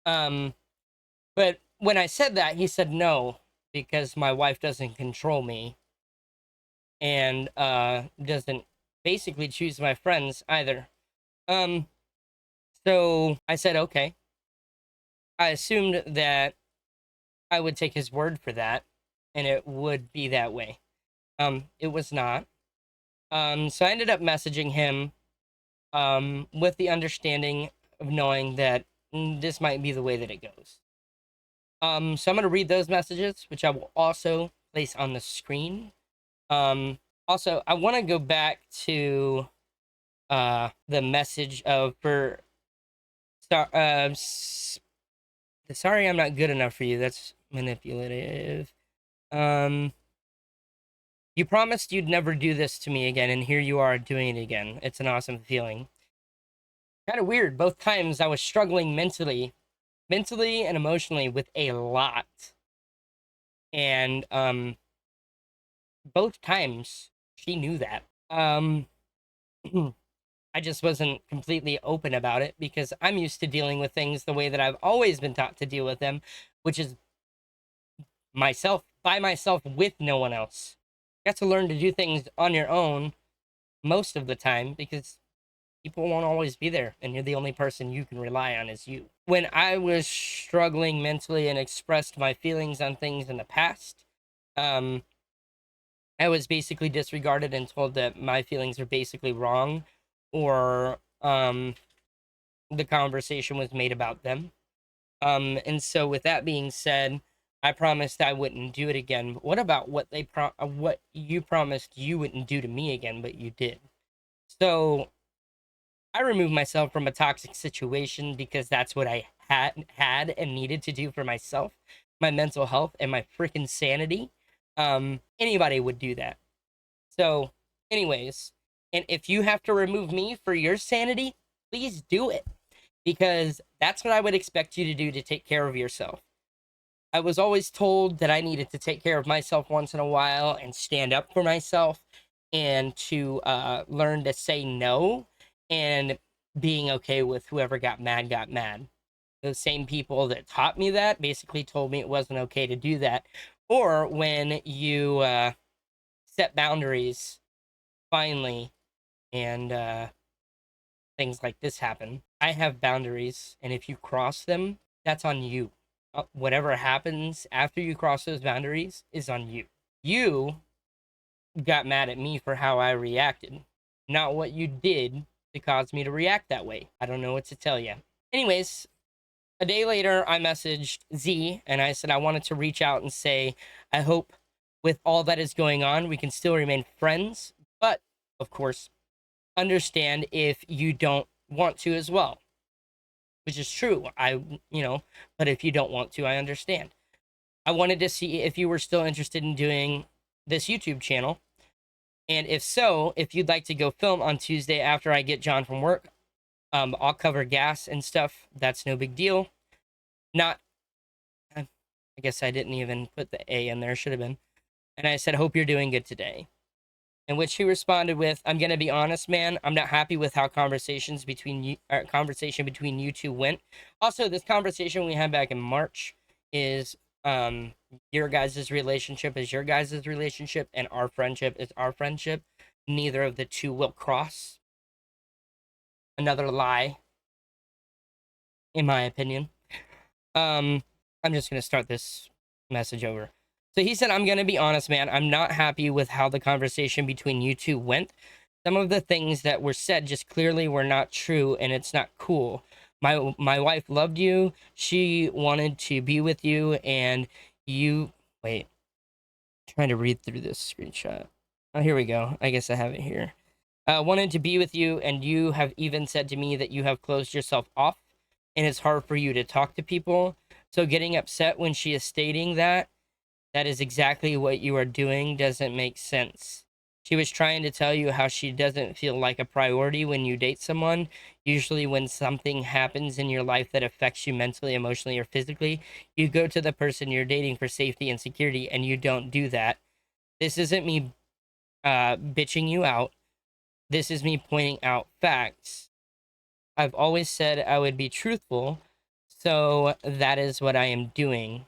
Um, but when I said that, he said no because my wife doesn't control me and doesn't basically choose my friends either. Um, so I said okay. I assumed that I would take his word for that, and it would be that way. It was not. So I ended up messaging him with the understanding of knowing that this might be the way that it goes. So I'm gonna read those messages, which I will also place on the screen. Also, I want to go back to the message of for sorry I'm not good enough for you. That's manipulative. Um, you promised you'd never do this to me again, and here you are doing it again. It's an awesome feeling. Kind of weird. Both times I was struggling mentally and emotionally with a lot, and both times she knew that. I just wasn't completely open about it because I'm used to dealing with things the way that I've always been taught to deal with them, which is myself, by myself, with no one else. You have to learn to do things on your own most of the time because people won't always be there and you're the only person you can rely on is you. When I was struggling mentally and expressed my feelings on things in the past, um, I was basically disregarded and told that my feelings are basically wrong or the conversation was made about them. And so with that being said, I promised I wouldn't do it again. But what about what you promised you wouldn't do to me again, but you did? So I removed myself from a toxic situation because that's what I had and needed to do for myself, my mental health, and my freaking sanity. Anybody would do that. So, anyways, and if you have to remove me for your sanity, please do it because that's what I would expect you to do to take care of yourself. I was always told that I needed to take care of myself once in a while and stand up for myself and to learn to say no and being okay with whoever got mad got mad. Those same people that taught me that basically told me it wasn't okay to do that. Or when you set boundaries finally and things like this happen. I have boundaries, and if you cross them, that's on you. Whatever happens after you cross those boundaries is on you. You got mad at me for how I reacted, not what you did to cause me to react that way. I don't know what to tell you. Anyways, a day later, I messaged Z and I said I wanted to reach out and say, I hope with all that is going on, we can still remain friends, but of course, understand if you don't want to as well, which is true. But if you don't want to, I understand. I wanted to see if you were still interested in doing this YouTube channel. And if so, if you'd like to go film on Tuesday after I get John from work, I'll cover gas and stuff. That's no big deal. Not, I guess I didn't even put the A in there. Should have been. And I said, hope you're doing good today. In which he responded with, I'm going to be honest, man. I'm not happy with how conversation between you two went. Also, this conversation we had back in March is your guys' relationship is your guys' relationship, and our friendship is our friendship. Neither of the two will cross. Another lie, in my opinion. I'm just gonna start this message over. So he said, I'm gonna be honest, man. I'm not happy with how the conversation between you two went. Some of the things that were said just clearly were not true, and it's not cool. My wife loved you. She wanted to be with you, and you wait. Trying to read through this screenshot. Oh, here we go. I guess I have it here. Wanted to be with you, and you have even said to me that you have closed yourself off, and it's hard for you to talk to people. So getting upset when she is stating that is exactly what you are doing doesn't make sense. She was trying to tell you how she doesn't feel like a priority when you date someone. Usually when something happens in your life that affects you mentally, emotionally, or physically, you go to the person you're dating for safety and security, and you don't do that. This isn't me bitching you out. This is me pointing out facts. I've always said I would be truthful, so that is what I am doing.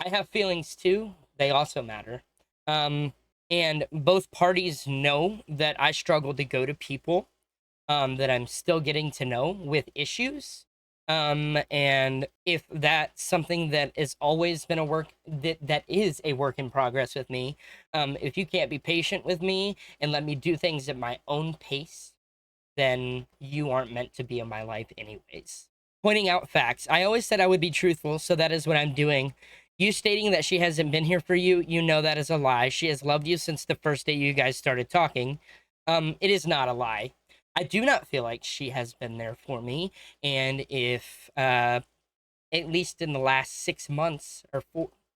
I have feelings too. They also matter. And both parties know that I struggle to go to people that I'm still getting to know with issues. And if that's something that has always been that is a work in progress with me, if you can't be patient with me and let me do things at my own pace, then you aren't meant to be in my life anyways. Pointing out facts. I always said I would be truthful, so that is what I'm doing. You stating that she hasn't been here for you, you know that is a lie. She has loved you since the first day you guys started talking. It is not a lie. I do not feel like she has been there for me. And if, at least in the last 6 months,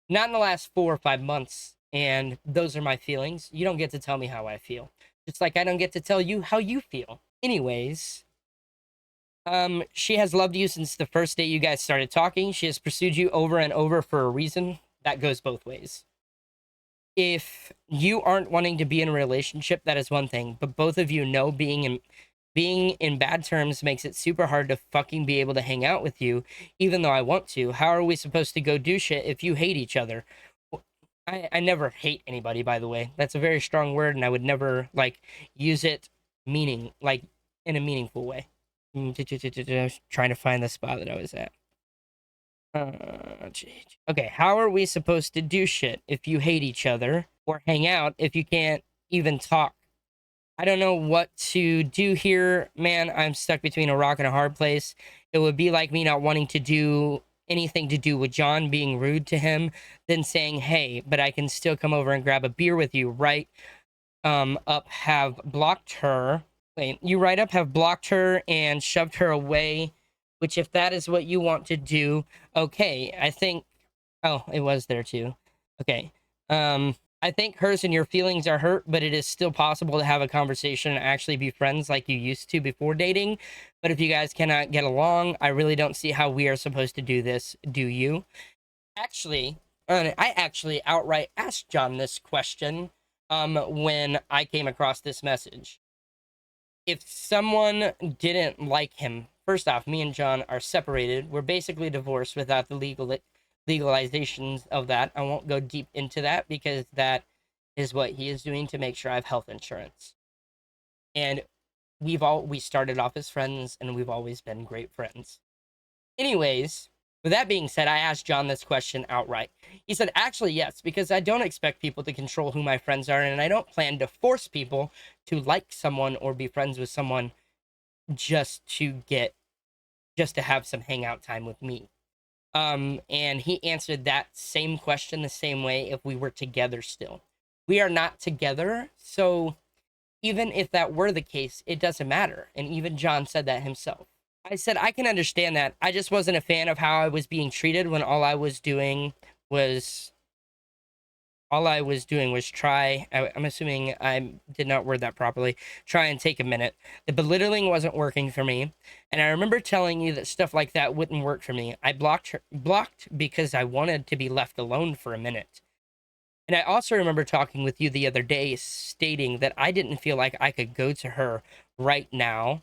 not in the last 4 or 5 months, and those are my feelings, you don't get to tell me how I feel. Just like I don't get to tell you how you feel. Anyways, she has loved you since the first day you guys started talking. She has pursued you over and over for a reason. That goes both ways. If you aren't wanting to be in a relationship, that is one thing. But both of you know being in bad terms makes it super hard to fucking be able to hang out with you, even though I want to. How are we supposed to go do shit if you hate each other? I never hate anybody, by the way. That's a very strong word, and I would never use it in a meaningful way. Trying to find the spot that I was at. Okay, how are we supposed to do shit if you hate each other, or hang out if you can't even talk? I don't know what to do here, man. I'm stuck between a rock and a hard place. It would be like me not wanting to do anything to do with John, being rude to him, then saying, hey, but I can still come over and grab a beer with you, right? Have blocked her. Wait, you right up have blocked her and shoved her away, which if that is what you want to do, okay, I think, oh, it was there too. Okay. I think hers and your feelings are hurt, but it is still possible to have a conversation and actually be friends like you used to before dating. But if you guys cannot get along, I really don't see how we are supposed to do this. Do you? Actually, I actually outright asked John this question when I came across this message. If someone didn't like him, first off, me and John are separated. We're basically divorced without the legalizations of that. I won't go deep into that because that is what he is doing to make sure I have health insurance. And we started off as friends, and we've always been great friends. Anyways, with that being said, I asked John this question outright. He said, actually, yes, because I don't expect people to control who my friends are, and I don't plan to force people to like someone or be friends with someone just to have some hangout time with me. And he answered that same question the same way if we were together still. We are not together, so Even if that were the case, it doesn't matter. And even John said that himself. I said, I can understand that. I just wasn't a fan of how I was being treated when all I was doing was try. I'm assuming I did not word that properly. Try and take a minute. The belittling wasn't working for me, and I remember telling you that stuff like that wouldn't work for me. I blocked because I wanted to be left alone for a minute. And I also remember talking with you the other day, stating that I didn't feel like I could go to her right now.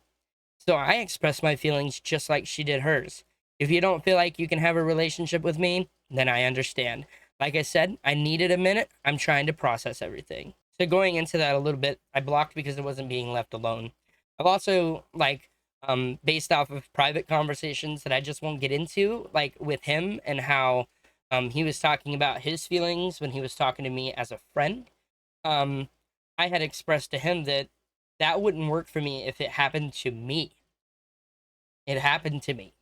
So I expressed my feelings just like she did hers. If you don't feel like you can have a relationship with me, then I understand. Like I said, I needed a minute. I'm trying to process everything. So going into that a little bit, I blocked because I wasn't being left alone. I've also based off of private conversations that I just won't get into, like with him and how he was talking about his feelings when he was talking to me as a friend. I had expressed to him that that wouldn't work for me if it happened to me. It happened to me.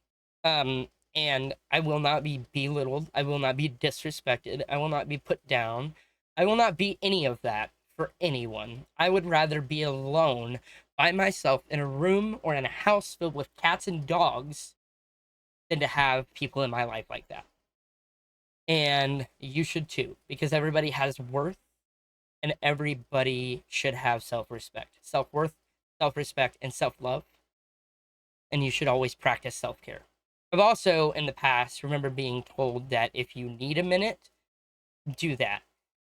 And I will not be belittled. I will not be disrespected. I will not be put down. I will not be any of that for anyone. I would rather be alone by myself in a room or in a house filled with cats and dogs than to have people in my life like that. And you should too, because everybody has worth and everybody should have self-respect. Self-worth, self-respect, and self-love. And you should always practice self-care. I've also, in the past, remember being told that if you need a minute, do that.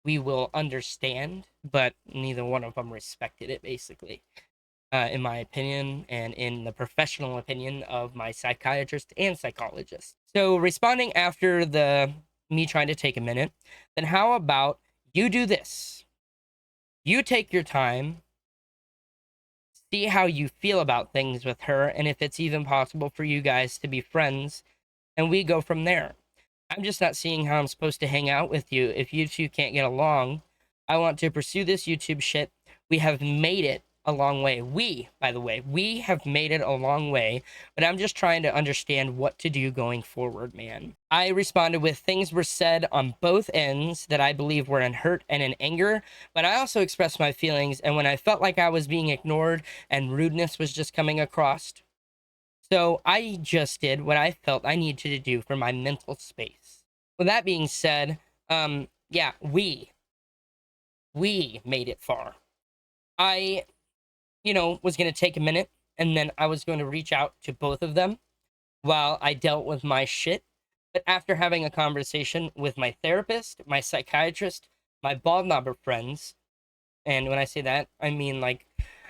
We will understand, but neither one of them respected it, basically, in my opinion, and in the professional opinion of my psychiatrist and psychologist. So, responding after me trying to take a minute, then how about you do this? You take your time, see how you feel about things with her, and if it's even possible for you guys to be friends, and we go from there. I'm just not seeing how I'm supposed to hang out with you if you two can't get along. I want to pursue this YouTube shit. We have made it a long way. By the way, we have made it a long way, but I'm just trying to understand what to do going forward, man. I responded with things were said on both ends that I believe were in hurt and in anger, but I also expressed my feelings, and when I felt like I was being ignored and rudeness was just coming across. So I just did what I felt I needed to do for my mental space. With that being said, yeah, we made it far. I was going to take a minute, and then I was going to reach out to both of them while I dealt with my shit. But after having a conversation with my therapist, my psychiatrist, my bald knobber friends, and when I say that, I mean, like,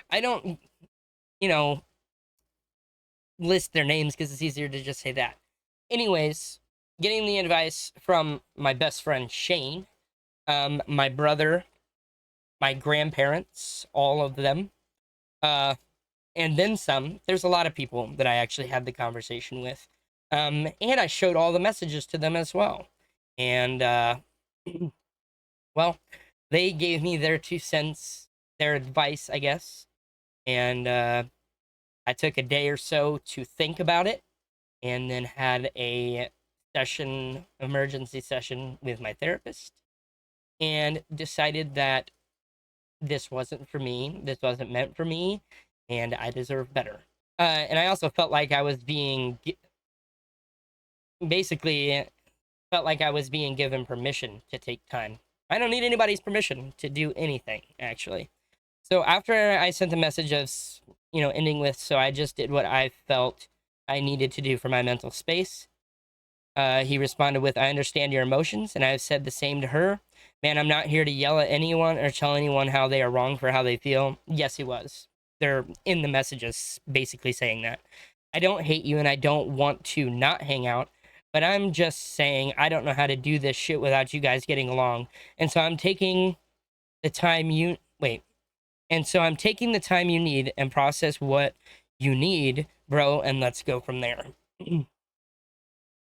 I don't, list their names because it's easier to just say that. Anyways, getting the advice from my best friend, Shane, my brother, my grandparents, all of them, and then some. There's a lot of people that I actually had the conversation with. And I showed all the messages to them as well. And, well, they gave me their 2 cents, their advice, I guess. And I took a day or so to think about it and then had a emergency session with my therapist and decided that this wasn't for me. This wasn't meant for me, and I deserve better. And I also felt like I was being given permission to take time. I don't need anybody's permission to do anything, actually. So after I sent a message of, ending with, so I just did what I felt I needed to do for my mental space. He responded with, I understand your emotions, and I've said the same to her. Man, I'm not here to yell at anyone or tell anyone how they are wrong for how they feel. Yes, he was. They're in the messages basically saying that. I don't hate you, and I don't want to not hang out, but I'm just saying I don't know how to do this shit without you guys getting along. And so I'm taking the time you need and process what you need, bro, and let's go from there.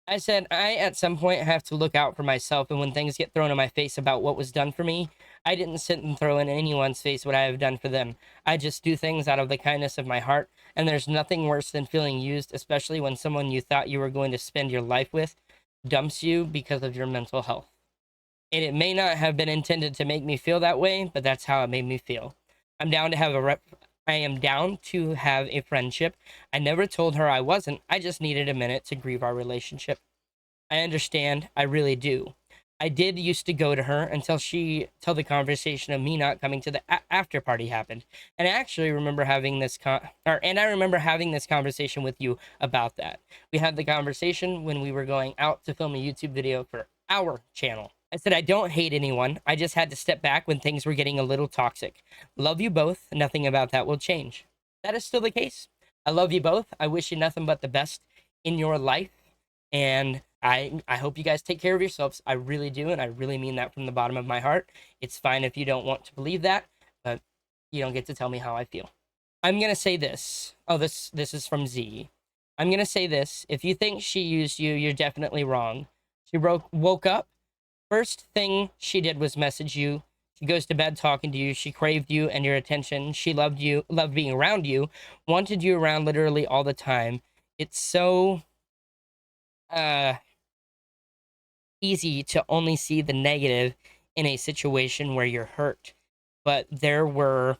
I said, I at some point have to look out for myself, and when things get thrown in my face about what was done for me, I didn't sit and throw in anyone's face what I have done for them. I just do things out of the kindness of my heart, and there's nothing worse than feeling used, especially when someone you thought you were going to spend your life with dumps you because of your mental health. And it may not have been intended to make me feel that way, but that's how it made me feel. I'm down to have a rep. I am down to have a friendship. I never told her I wasn't. I just needed a minute to grieve our relationship. I understand. I really do. I did used to go to her till the conversation of me not coming to the after party happened. And I actually remember having and I remember having this conversation with you about that. We had the conversation when we were going out to film a YouTube video for our channel. I said I don't hate anyone. I just had to step back when things were getting a little toxic. Love you both. Nothing about that will change. That is still the case. I love you both. I wish you nothing but the best in your life. And I hope you guys take care of yourselves. I really do, and I really mean that from the bottom of my heart. It's fine if you don't want to believe that, but you don't get to tell me how I feel. I'm gonna say this. Oh, this is from Z. I'm gonna say this. If you think she used you, you're definitely wrong. She woke up. First thing she did was message you. She goes to bed talking to you. She craved you and your attention. She loved you, loved being around you, wanted you around literally all the time. It's so uh easy to only see the negative in a situation where you're hurt. But there were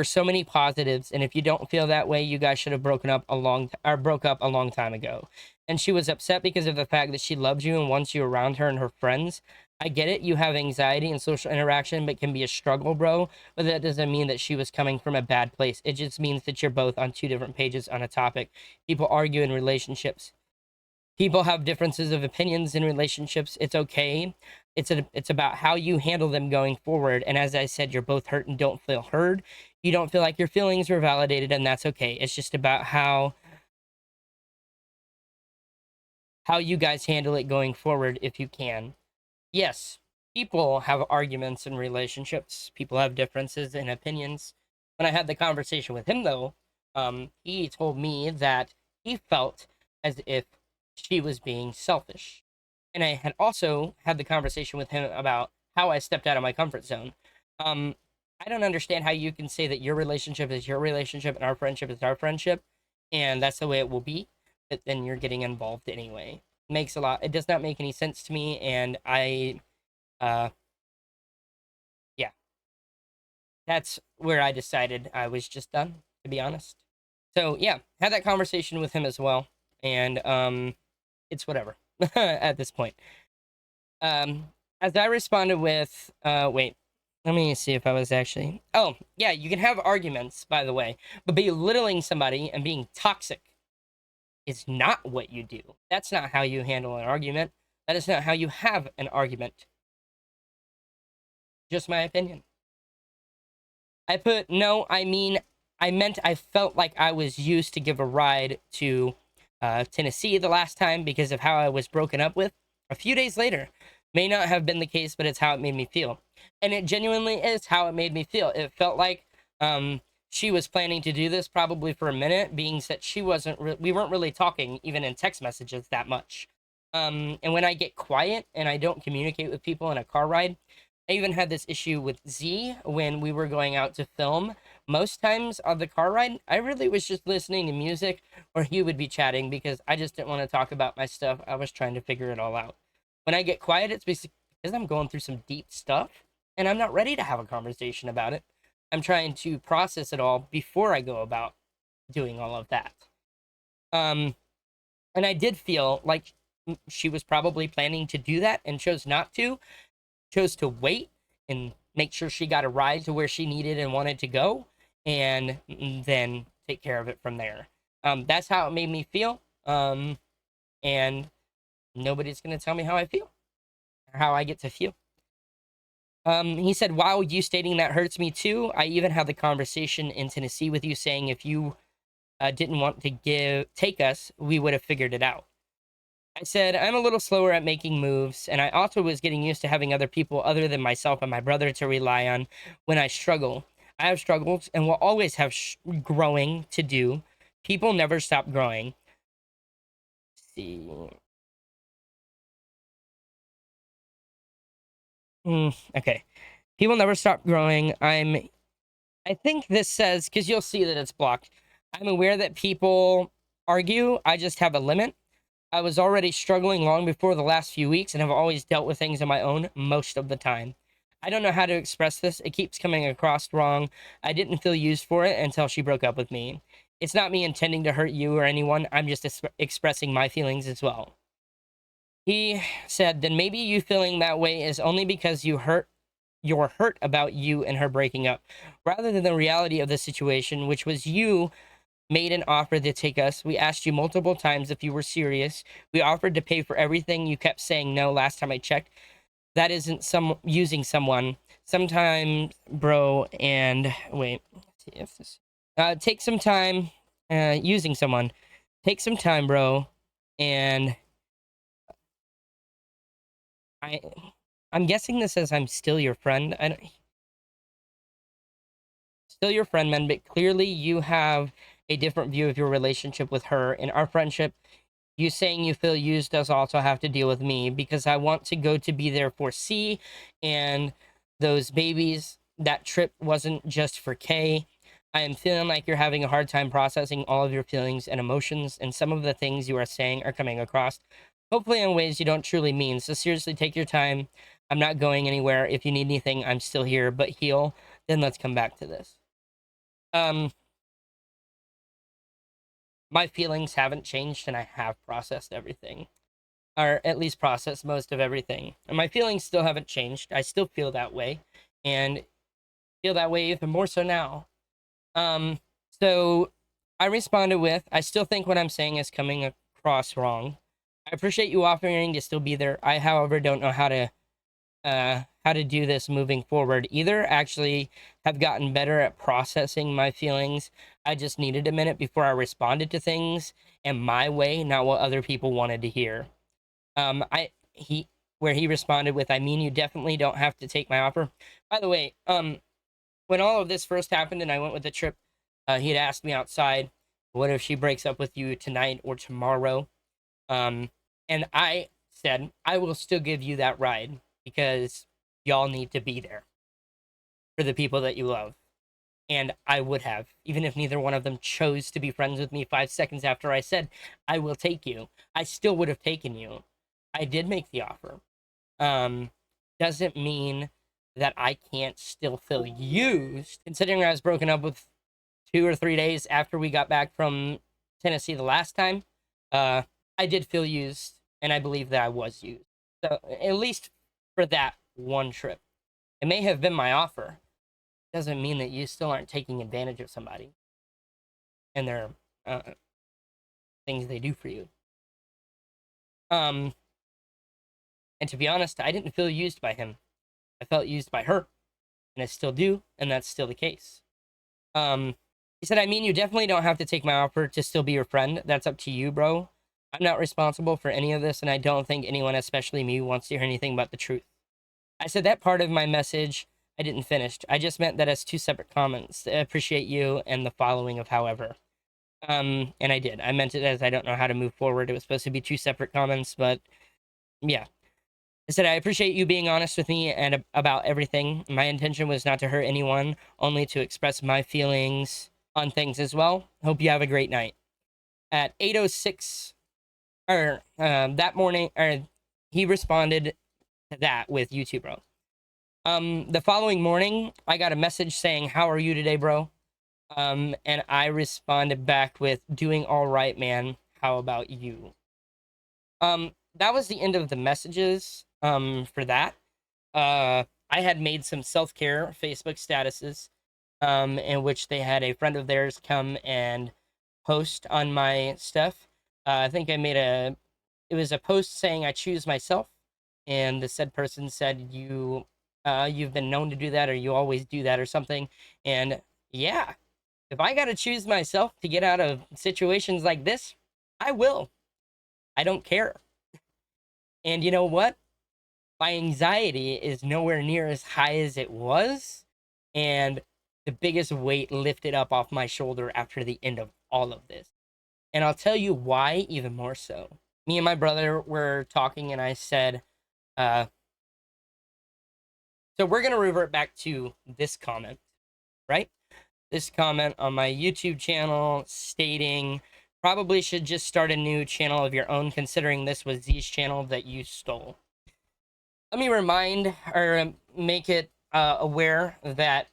so many positives, and if you don't feel that way, you guys should have broke up a long time ago. And she was upset because of the fact that she loved you and wants you around her and her friends. I get it, you have anxiety and social interaction, but it can be a struggle, bro. But that doesn't mean that she was coming from a bad place. It just means that you're both on two different pages on a topic. People argue in relationships. People have differences of opinions in relationships. It's okay. It's about how you handle them going forward. And as I said, you're both hurt and don't feel heard. You don't feel like your feelings were validated, and that's okay. It's just about how you guys handle it going forward if you can. Yes, people have arguments in relationships. People have differences in opinions. When I had the conversation with him, though, he told me that he felt as if she was being selfish. And I had also had the conversation with him about how I stepped out of my comfort zone. Um, I don't understand how you can say that your relationship is your relationship and our friendship is our friendship, and that's the way it will be. But then you're getting involved anyway. Makes a lot. It does not make any sense to me, and uh, yeah, that's where I decided I was just done. To be honest. So yeah, had that conversation with him as well, and it's whatever at this point. Um, as I responded with, wait, let me see if I was actually. Oh, yeah, you can have arguments, by the way, but belittling somebody and being toxic is not what you do. That's not how you handle an argument. That is not how you have an argument. Just my opinion. I put, no, I meant I felt like I was used to give a ride to Tennessee the last time because of how I was broken up with. A few days later, may not have been the case, but it's how it made me feel. And it genuinely is how it made me feel. It felt like she was planning to do this probably for a minute, being that we weren't really talking even in text messages that much. And when I get quiet and I don't communicate with people in a car ride, I even had this issue with Z when we were going out to film. Most times on the car ride, I really was just listening to music or he would be chatting because I just didn't want to talk about my stuff. I was trying to figure it all out. When I get quiet, it's basically because I'm going through some deep stuff and I'm not ready to have a conversation about it. I'm trying to process it all before I go about doing all of that. Um, and I did feel like she was probably planning to do that and chose not to, chose to wait and make sure she got a ride to where she needed and wanted to go, and then take care of it from there. That's how it made me feel. And nobody's gonna tell me how I feel or how I get to feel. He said, "Wow, you stating that hurts me too. I even had the conversation in Tennessee with you, saying if you didn't want to take us, we would have figured it out." I said, I'm a little slower at making moves, and I also was getting used to having other people other than myself and my brother to rely on when I struggle. I have struggles and will always have growing to do. People never stop growing. Let's see. Okay. People never stop growing. I think this says, because you'll see that it's blocked. I'm aware that people argue. I just have a limit. I was already struggling long before the last few weeks and have always dealt with things on my own most of the time. I don't know how to express this. It keeps coming across wrong. I didn't feel used for it until she broke up with me. It's not me intending to hurt you or anyone. I'm just expressing my feelings as well. He said, then maybe you feeling that way is only because you're hurt about you and her breaking up, rather than the reality of the situation, which was you made an offer to take us. We asked you multiple times if you were serious. We offered to pay for everything. You kept saying no last time I checked. That isn't some using someone. Sometimes, bro, and wait, let's see if this take some time using someone. Take some time, bro, and I I'm guessing this says I'm still your friend. I don't, still your friend, man, but clearly you have a different view of your relationship with her. In our friendship, you saying you feel used does also have to deal with me because I want to go to be there for C and those babies. That trip wasn't just for K. I am feeling like you're having a hard time processing all of your feelings and emotions, and some of the things you are saying are coming across, hopefully in ways you don't truly mean. So seriously, take your time. I'm not going anywhere. If you need anything, I'm still here, but heal. Then let's come back to this. Um, my feelings haven't changed, and I have processed everything, or at least processed most of everything. And my feelings still haven't changed. I still feel that way, and feel that way even more so now. Um, so I responded with, I still think what I'm saying is coming across wrong. I appreciate you offering to still be there. I, however, don't know how to do this moving forward either. Actually have gotten better at processing my feelings. I just needed a minute before I responded to things and my way, not what other people wanted to hear. I he Where he responded with, I mean, you definitely don't have to take my offer. By the way, when all of this first happened and I went with the trip, he had asked me outside, what if she breaks up with you tonight or tomorrow? Um, and I said, I will still give you that ride because y'all need to be there for the people that you love. And I would have, even if neither one of them chose to be friends with me 5 seconds after I said, I will take you. I still would have taken you. I did make the offer. Um, doesn't mean that I can't still feel used, considering I was broken up with 2 or 3 days after we got back from Tennessee the last time. I did feel used, and I believe that I was used. So at least for that one trip, it may have been my offer. Doesn't mean that you still aren't taking advantage of somebody and their uh, things they do for you. Um, and to be honest, I didn't feel used by him. I felt used by her, and I still do, and that's still the case. He said, I mean, you definitely don't have to take my offer to still be your friend. That's up to you, bro. I'm not responsible for any of this, and I don't think anyone, especially me, wants to hear anything but the truth. I said that part of my message I didn't finish. I just meant that as two separate comments. I appreciate you and the following of however. And I did. I meant it as I don't know how to move forward. It was supposed to be two separate comments, but yeah. I said, I appreciate you being honest with me and about everything. My intention was not to hurt anyone, only to express my feelings on things as well. Hope you have a great night. At 8:06, or that morning, or he responded to that with you too, bro. The following morning, I got a message saying, how are you today, bro? And I responded back with, doing all right, man. How about you? That was the end of the messages, for that. I had made some self-care Facebook statuses, in which they had a friend of theirs come and post on my stuff. I think it was a post saying I choose myself, and the said person said, you've been known to do that, or you always do that, or something. And yeah, if I gotta choose myself to get out of situations like this, I will. I don't care. And you know what? My anxiety is nowhere near as high as it was, and the biggest weight lifted up off my shoulder after the end of all of this. And I'll tell you why even more so. Me and my brother were talking, and I said, uh, so we're going to revert back to this comment, right? This comment on my YouTube channel stating, probably should just start a new channel of your own, considering this was Z's channel that you stole. let me remind or make it aware that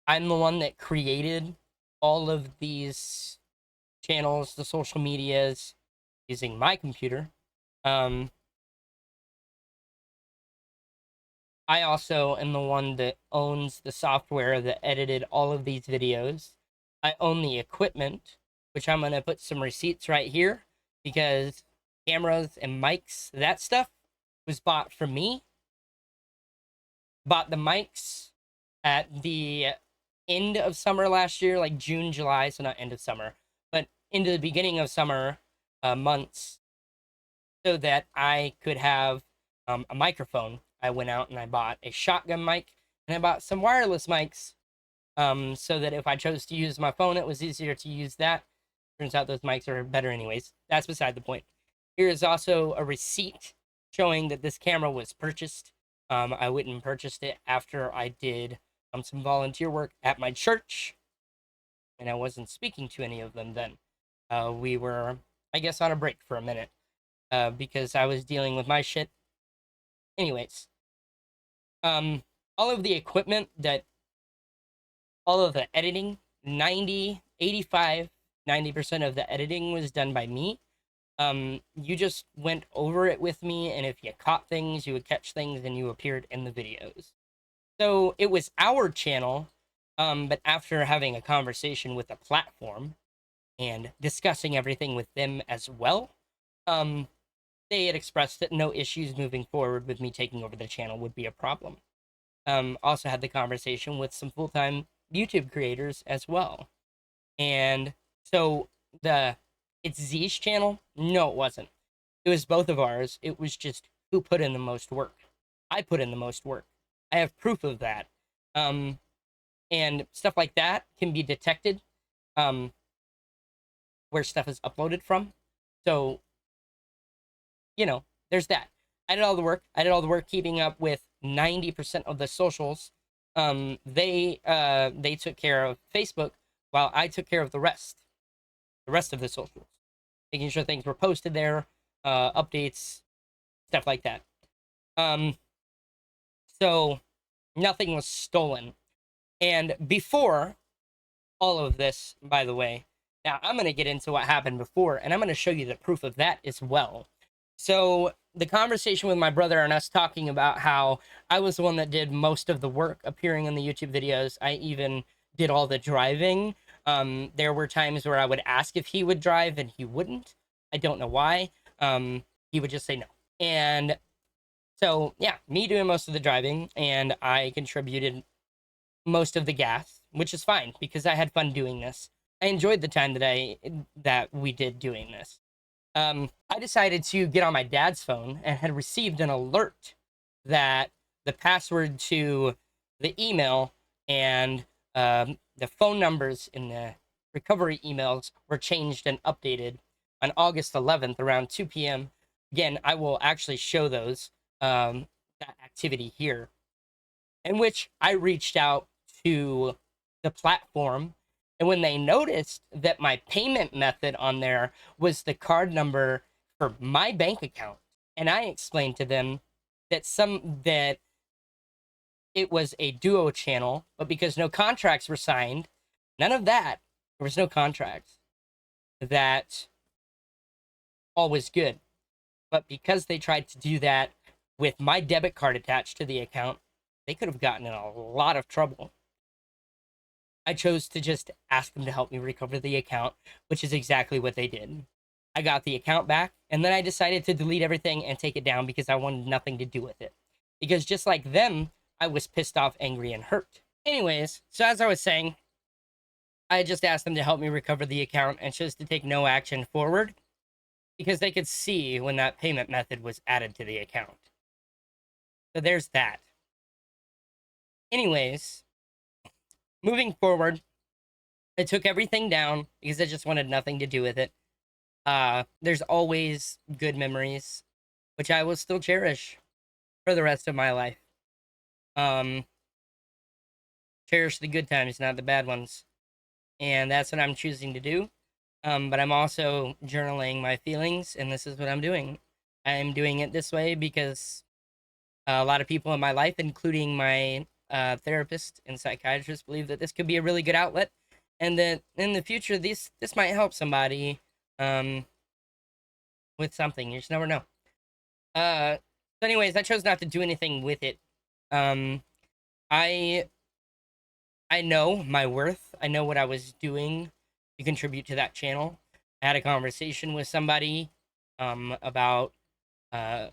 I'm the one that created all of these channels, the social medias, using my computer. Um, I also am the one that owns the software that edited all of these videos. I own the equipment, which I'm going to put some receipts right here because cameras and mics, that stuff was bought from me. Bought the mics at the end of summer last year, like June, July, so not end of summer, but into the beginning of summer months, so that I could have a microphone. I went out and I bought a shotgun mic and I bought some wireless mics, so that if I chose to use my phone, it was easier to use that. Turns out those mics are better, anyways. That's beside the point. Here is also a receipt showing that this camera was purchased. I went and purchased it after I did some volunteer work at my church, and I wasn't speaking to any of them then. We were, I guess, on a break for a minute because I was dealing with my shit. Anyways, um, all of the equipment that, all of the editing, 90, 85, 90% of the editing was done by me. You just went over it with me, and if you caught things, you would catch things, and you appeared in the videos. So it was our channel, but after having a conversation with the platform and discussing everything with them as well, um, they had expressed that no issues moving forward with me taking over the channel would be a problem. Also had the conversation with some full-time YouTube creators as well. And so the it's Z's channel? No, it wasn't. It was both of ours. It was just who put in the most work. I put in the most work. I have proof of that. Um, and stuff like that can be detected um, where stuff is uploaded from. So, there's that. I did all the work. I did all the work keeping up with 90% of the socials. They took care of Facebook while I took care of the rest of the socials, making sure things were posted there, updates, stuff like that. Um, so nothing was stolen. And before all of this, by the way, now I'm going to get into what happened before, and I'm going to show you the proof of that as well. So the conversation with my brother and us talking about how I was the one that did most of the work appearing in the YouTube videos. I even did all the driving. There were times where I would ask if he would drive and he wouldn't. I don't know why. He would just say no. And so, yeah, me doing most of the driving, and I contributed most of the gas, which is fine because I had fun doing this. I enjoyed the time that we did doing this. I decided to get on my dad's phone and had received an alert that the password to the email and the phone numbers in the recovery emails were changed and updated on August 11th around 2 p.m. Again, I will actually show that activity here, in which I reached out to the platform. And when they noticed that my payment method on there was the card number for my bank account, and I explained to them that it was a duo channel, but because no contracts were signed, none of that, there was no contracts, that all was good. But because they tried to do that with my debit card attached to the account, they could have gotten in a lot of trouble. I chose to just ask them to help me recover the account, which is exactly what they did. I got the account back, and then I decided to delete everything and take it down because I wanted nothing to do with it. Because just like them, I was pissed off, angry, and hurt. Anyways, so as I was saying, I just asked them to help me recover the account and chose to take no action forward because they could see when that payment method was added to the account. So there's that. Anyways, moving forward, I took everything down because I just wanted nothing to do with it. There's always good memories, which I will still cherish for the rest of my life. Um, Cherish the good times, not the bad ones. And that's what I'm choosing to do. But I'm also journaling my feelings, and this is what I'm doing. I'm doing it this way because A lot of people in my life, including my therapist and psychiatrist, believe that this could be a really good outlet, and that in the future, this might help somebody um, with something. You just never know. So anyways, I chose not to do anything with it. Um, I I know my worth. I know what I was doing to contribute to that channel. I had a conversation with somebody about uh,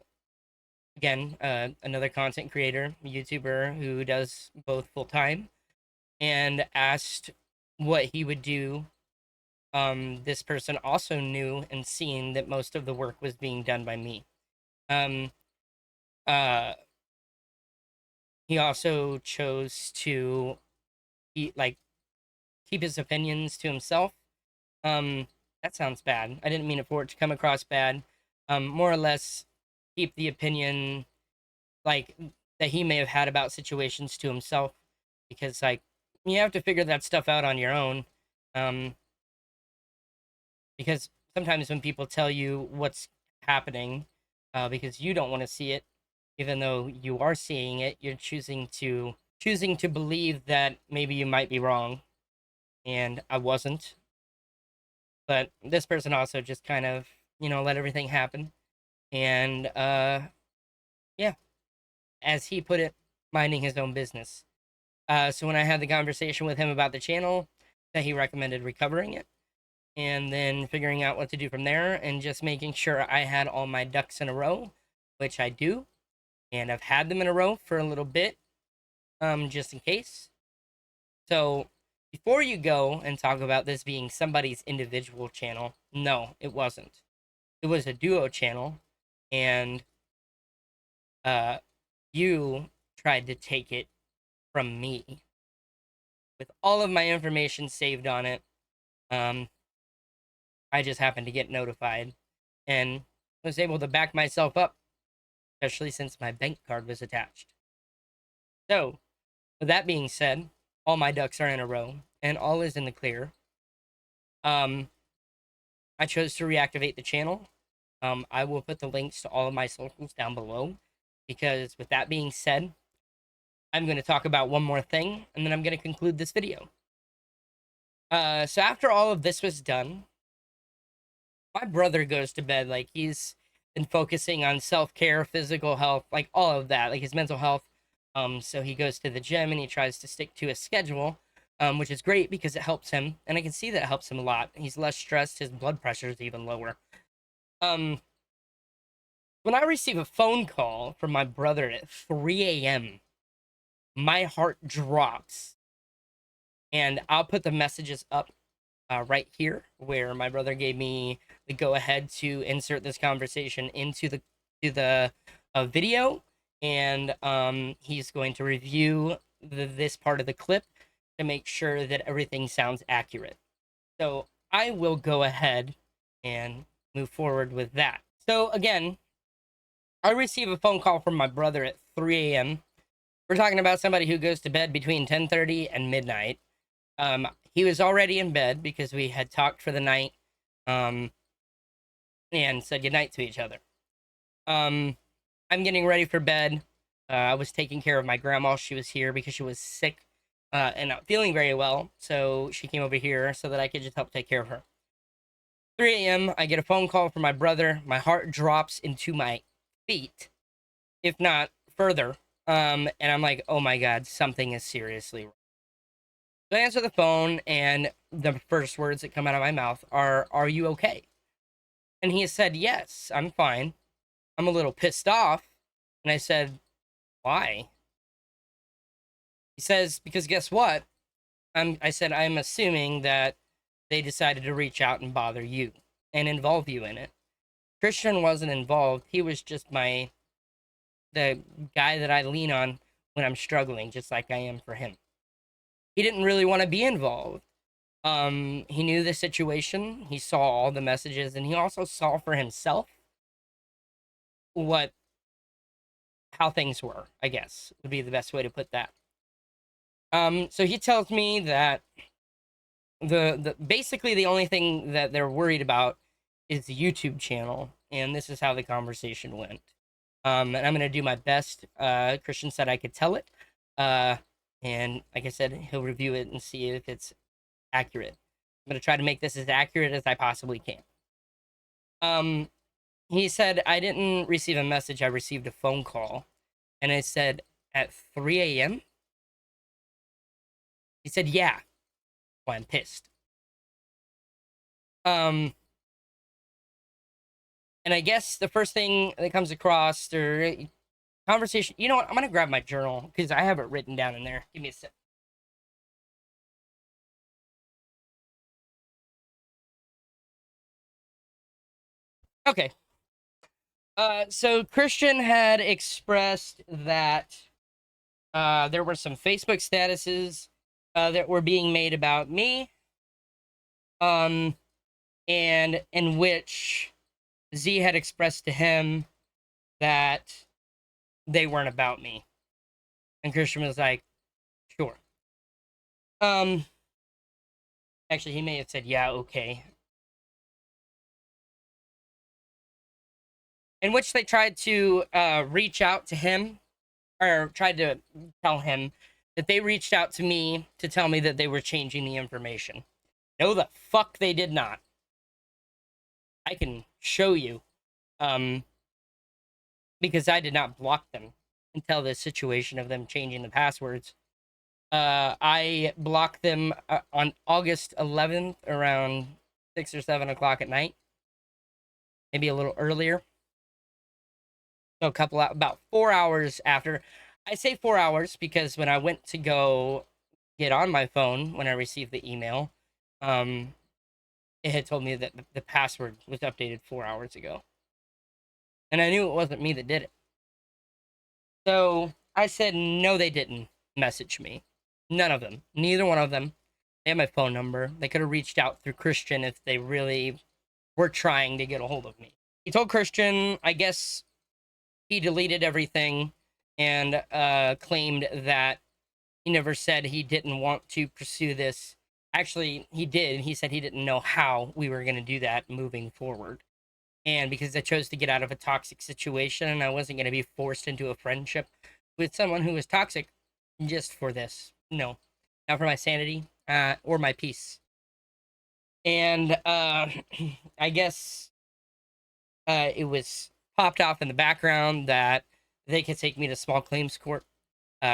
again another content creator, YouTuber who does both full time, and asked what he would do. This person also knew and seen that most of the work was being done by me. Um, uh, he also chose to like keep his opinions to himself. Um, that sounds bad. I didn't mean it for it to come across bad. More or less, keep the opinion like that he may have had about situations to himself, because like you have to figure that stuff out on your own. Um, because sometimes when people tell you what's happening, because you don't want to see it, even though you are seeing it, you're choosing to believe that maybe you might be wrong, and I wasn't. But this person also just kind of, let everything happen. And yeah, as he put it, minding his own business. So when I had the conversation with him about the channel, that he recommended recovering it and then figuring out what to do from there and just making sure I had all my ducks in a row, which I do. And I've had them in a row for a little bit, just in case. So before you go and talk about this being somebody's individual channel, no, it wasn't. It was a duo channel, and uh, you tried to take it from me with all of my information saved on it. Um, I just happened to get notified and was able to back myself up, especially since my bank card was attached. So, with that being said, all my ducks are in a row and all is in the clear. Um, I chose to reactivate the channel. I will put the links to all of my socials down below because, with that being said, I'm going to talk about one more thing and then I'm going to conclude this video. So after all of this was done, my brother goes to bed. Like, he's been focusing on self-care, physical health, like all of that, like his mental health. So he goes to the gym and he tries to stick to a schedule, which is great because it helps him, and I can see that it helps him a lot. He's less stressed, his blood pressure is even lower. Um, when I receive a phone call from my brother at 3 a.m., my heart drops, and I'll put the messages up right here, where my brother gave me the go ahead to insert this conversation into the video, and he's going to review this part of the clip to make sure that everything sounds accurate. So I will go ahead and move forward with that. So again, I receive a phone call from my brother at 3 a.m. We're talking about somebody who goes to bed between 10:30 and midnight. He was already in bed because we had talked for the night, um, and said goodnight to each other. Um, I'm getting ready for bed. I was taking care of my grandma. She was here because she was sick, and not feeling very well. So she came over here so that I could just help take care of her. 3 a.m., I get a phone call from my brother. My heart drops into my feet, if not further. And I'm like, oh my God, something is seriously wrong. So I answer the phone, and the first words that come out of my mouth are you okay? And he said, yes, I'm fine. I'm a little pissed off. And I said, why? He says, because guess what? I said, I'm assuming that they decided to reach out and bother you and involve you in it. Christian wasn't involved. He was just the guy that I lean on when I'm struggling, just like I am for him. He didn't really want to be involved. He knew the situation. He saw all the messages, and he also saw for himself how things were, I guess, would be the best way to put that. So he tells me that the basically the only thing that they're worried about is the YouTube channel, and this is how the conversation went. And I'm gonna do my best. Christian said I could tell it, uh, and like I said, he'll review it and see if it's accurate. I'm gonna try to make this as accurate as I possibly can. Um, he said I didn't receive a message. I received a phone call, and I said at 3 a.m. He said, "Yeah." Well, I'm pissed. Um, and I guess the first thing that comes across or conversation. You know what? I'm gonna grab my journal because I have it written down in there. Give me a sec. Okay. So Christian had expressed that there were some Facebook statuses that were being made about me, um, and in which Z had expressed to him that they weren't about me, and Christian was like, "Sure." Um, Actually, he may have said, "Yeah, okay." In which they tried to reach out to him or tried to tell him that they reached out to me to tell me that they were changing the information. No, the fuck they did not. I can show you, um, because I did not block them until the situation of them changing the passwords. I blocked them on August 11th around 6 or 7 o'clock at night, maybe a little earlier. So a couple about 4 hours after. I say 4 hours because when I went to go get on my phone when I received the email, um, it had told me that the password was updated 4 hours ago, and I knew it wasn't me that did it. So I said, no, they didn't message me. None of them. Neither one of them. They had my phone number. They could have reached out through Christian if they really were trying to get a hold of me. He told Christian, I guess he deleted everything and claimed that he never said he didn't want to pursue this. Actually, he did. He said he didn't know how we were going to do that moving forward. And because I chose to get out of a toxic situation and I wasn't going to be forced into a friendship with someone who was toxic just for this. No, not for my sanity or my peace. And I guess it was popped off in the background that they could take me to small claims court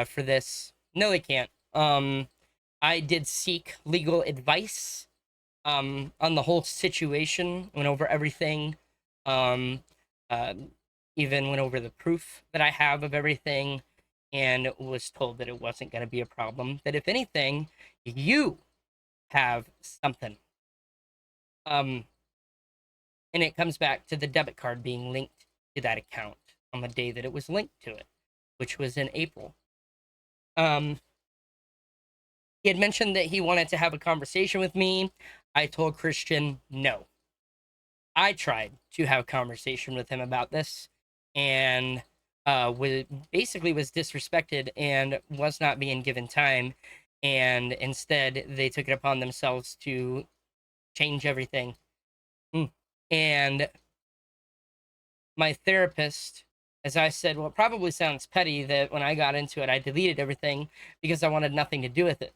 for this. No, they can't. I did seek legal advice on the whole situation, went over everything, um, uh, even went over the proof that I have of everything, and was told that it wasn't going to be a problem. That if anything, you have something. Um, and it comes back to the debit card being linked to that account on the day that it was linked to it, which was in April. Um, he had mentioned that he wanted to have a conversation with me. I told Christian no. I tried to have a conversation with him about this, and was basically was disrespected and was not being given time, and instead they took it upon themselves to change everything. And my therapist, as I said, well, it probably sounds petty that when I got into it, I deleted everything because I wanted nothing to do with it.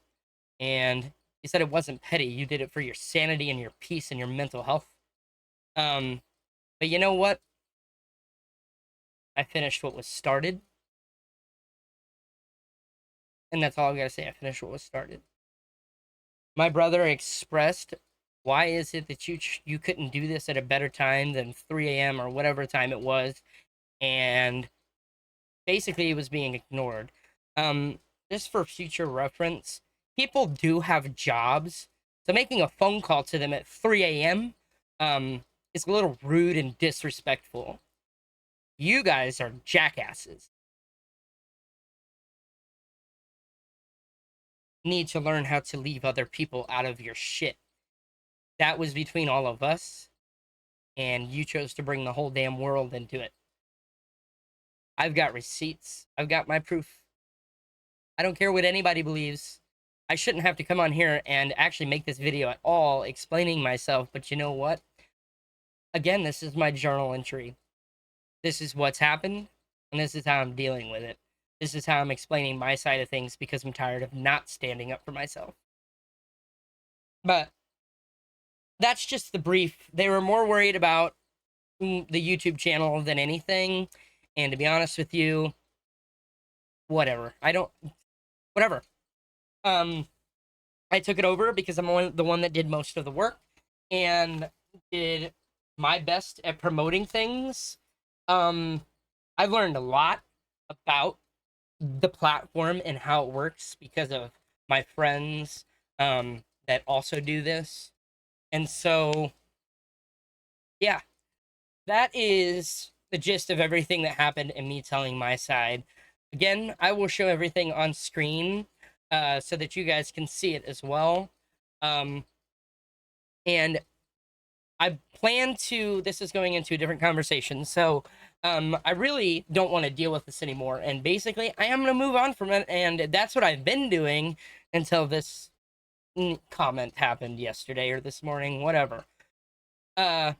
And he said it wasn't petty. You did it for your sanity and your peace and your mental health. Um, but you know what? I finished what was started, and that's all I gotta say. I finished what was started. My brother expressed, "Why is it that you couldn't do this at a better time than 3 a.m. or whatever time it was?" And basically, it was being ignored. Just for future reference, people do have jobs, so making a phone call to them at 3 a.m. Is a little rude and disrespectful. You guys are jackasses. Need to learn how to leave other people out of your shit. That was between all of us, and you chose to bring the whole damn world into it. I've got receipts. I've got my proof. I don't care what anybody believes. I shouldn't have to come on here and actually make this video at all explaining myself, but you know what? Again, this is my journal entry. This is what's happened. and this is how I'm dealing with it. This is how I'm explaining my side of things because I'm tired of not standing up for myself. But that's just the brief. They were more worried about the YouTube channel than anything. And to be honest with you, whatever. Whatever. I took it over because I'm the one that did most of the work and did my best at promoting things. I've learned a lot about the platform and how it works because of my friends that also do this. And so, yeah, that is the gist of everything that happened and me telling my side. Again, I will show everything on screen so that you guys can see it as well. And I plan to, this is going into a different conversation. So I really don't want to deal with this anymore. And basically, I am going to move on from it. And that's what I've been doing until this comment happened yesterday or this morning, whatever. And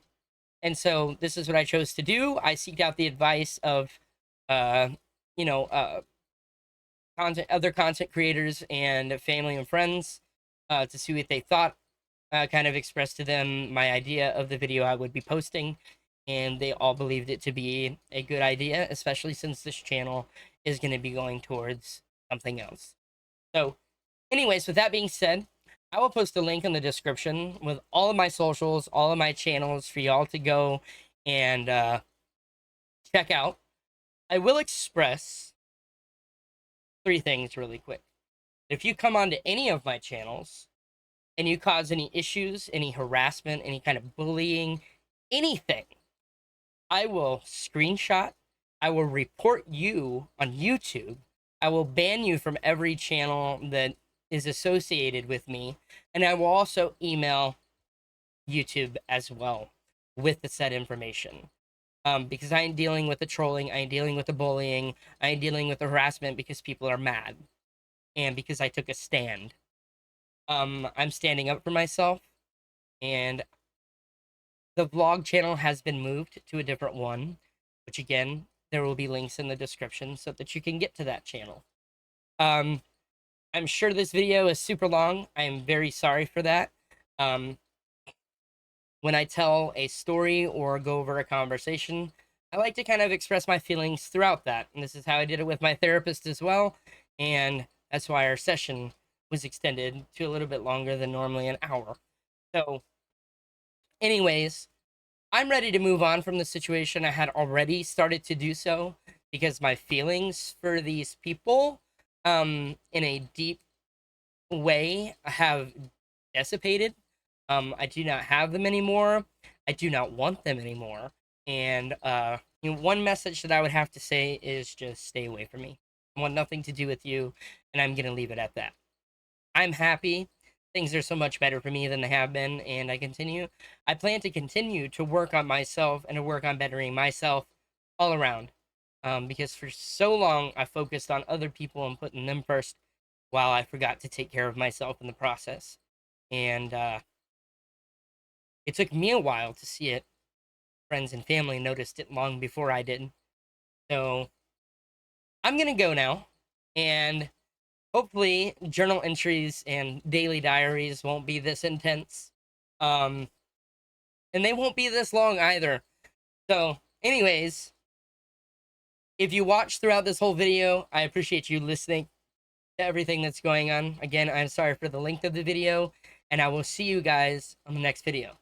so this is what I chose to do. I seeked out the advice of, you know, other content creators and family and friends to see what they thought. Kind of expressed to them my idea of the video I would be posting, and they all believed it to be a good idea, especially since this channel is going to be going towards something else. So, anyways, with that being said, I will post a link in the description with all of my socials, all of my channels for y'all to go and check out. I will express 3 things really quick. If you come onto any of my channels and you cause any issues, any harassment, any kind of bullying, anything, I will screenshot, I will report you on YouTube, I will ban you from every channel that is associated with me, and I will also email YouTube as well with the said information. Because I ain't dealing with the trolling, I ain't dealing with the bullying, I ain't dealing with the harassment because people are mad, and because I took a stand. I'm standing up for myself, and the vlog channel has been moved to a different one, which again, there will be links in the description so that you can get to that channel. I'm sure this video is super long. I am very sorry for that. When I tell a story or go over a conversation, I like to kind of express my feelings throughout that. And this is how I did it with my therapist as well. And that's why our session was extended to a little bit longer than normally an hour. So, anyways, I'm ready to move on from the situation. I had already started to do so because my feelings for these people in a deep way have dissipated. I do not have them anymore. I do not want them anymore. And one message that I would have to say is just stay away from me. I want nothing to do with you, and I'm going to leave it at that. I'm happy. Things are so much better for me than they have been, and I plan to continue to work on myself and to work on bettering myself all around. Because for so long, I focused on other people and putting them first while I forgot to take care of myself in the process. And it took me a while to see it. Friends and family noticed it long before I did. So I'm going to go now, and hopefully journal entries and daily diaries won't be this intense. And they won't be this long either. So, anyways, if you watched throughout this whole video, I appreciate you listening to everything that's going on. Again, I'm sorry for the length of the video, and I will see you guys on the next video.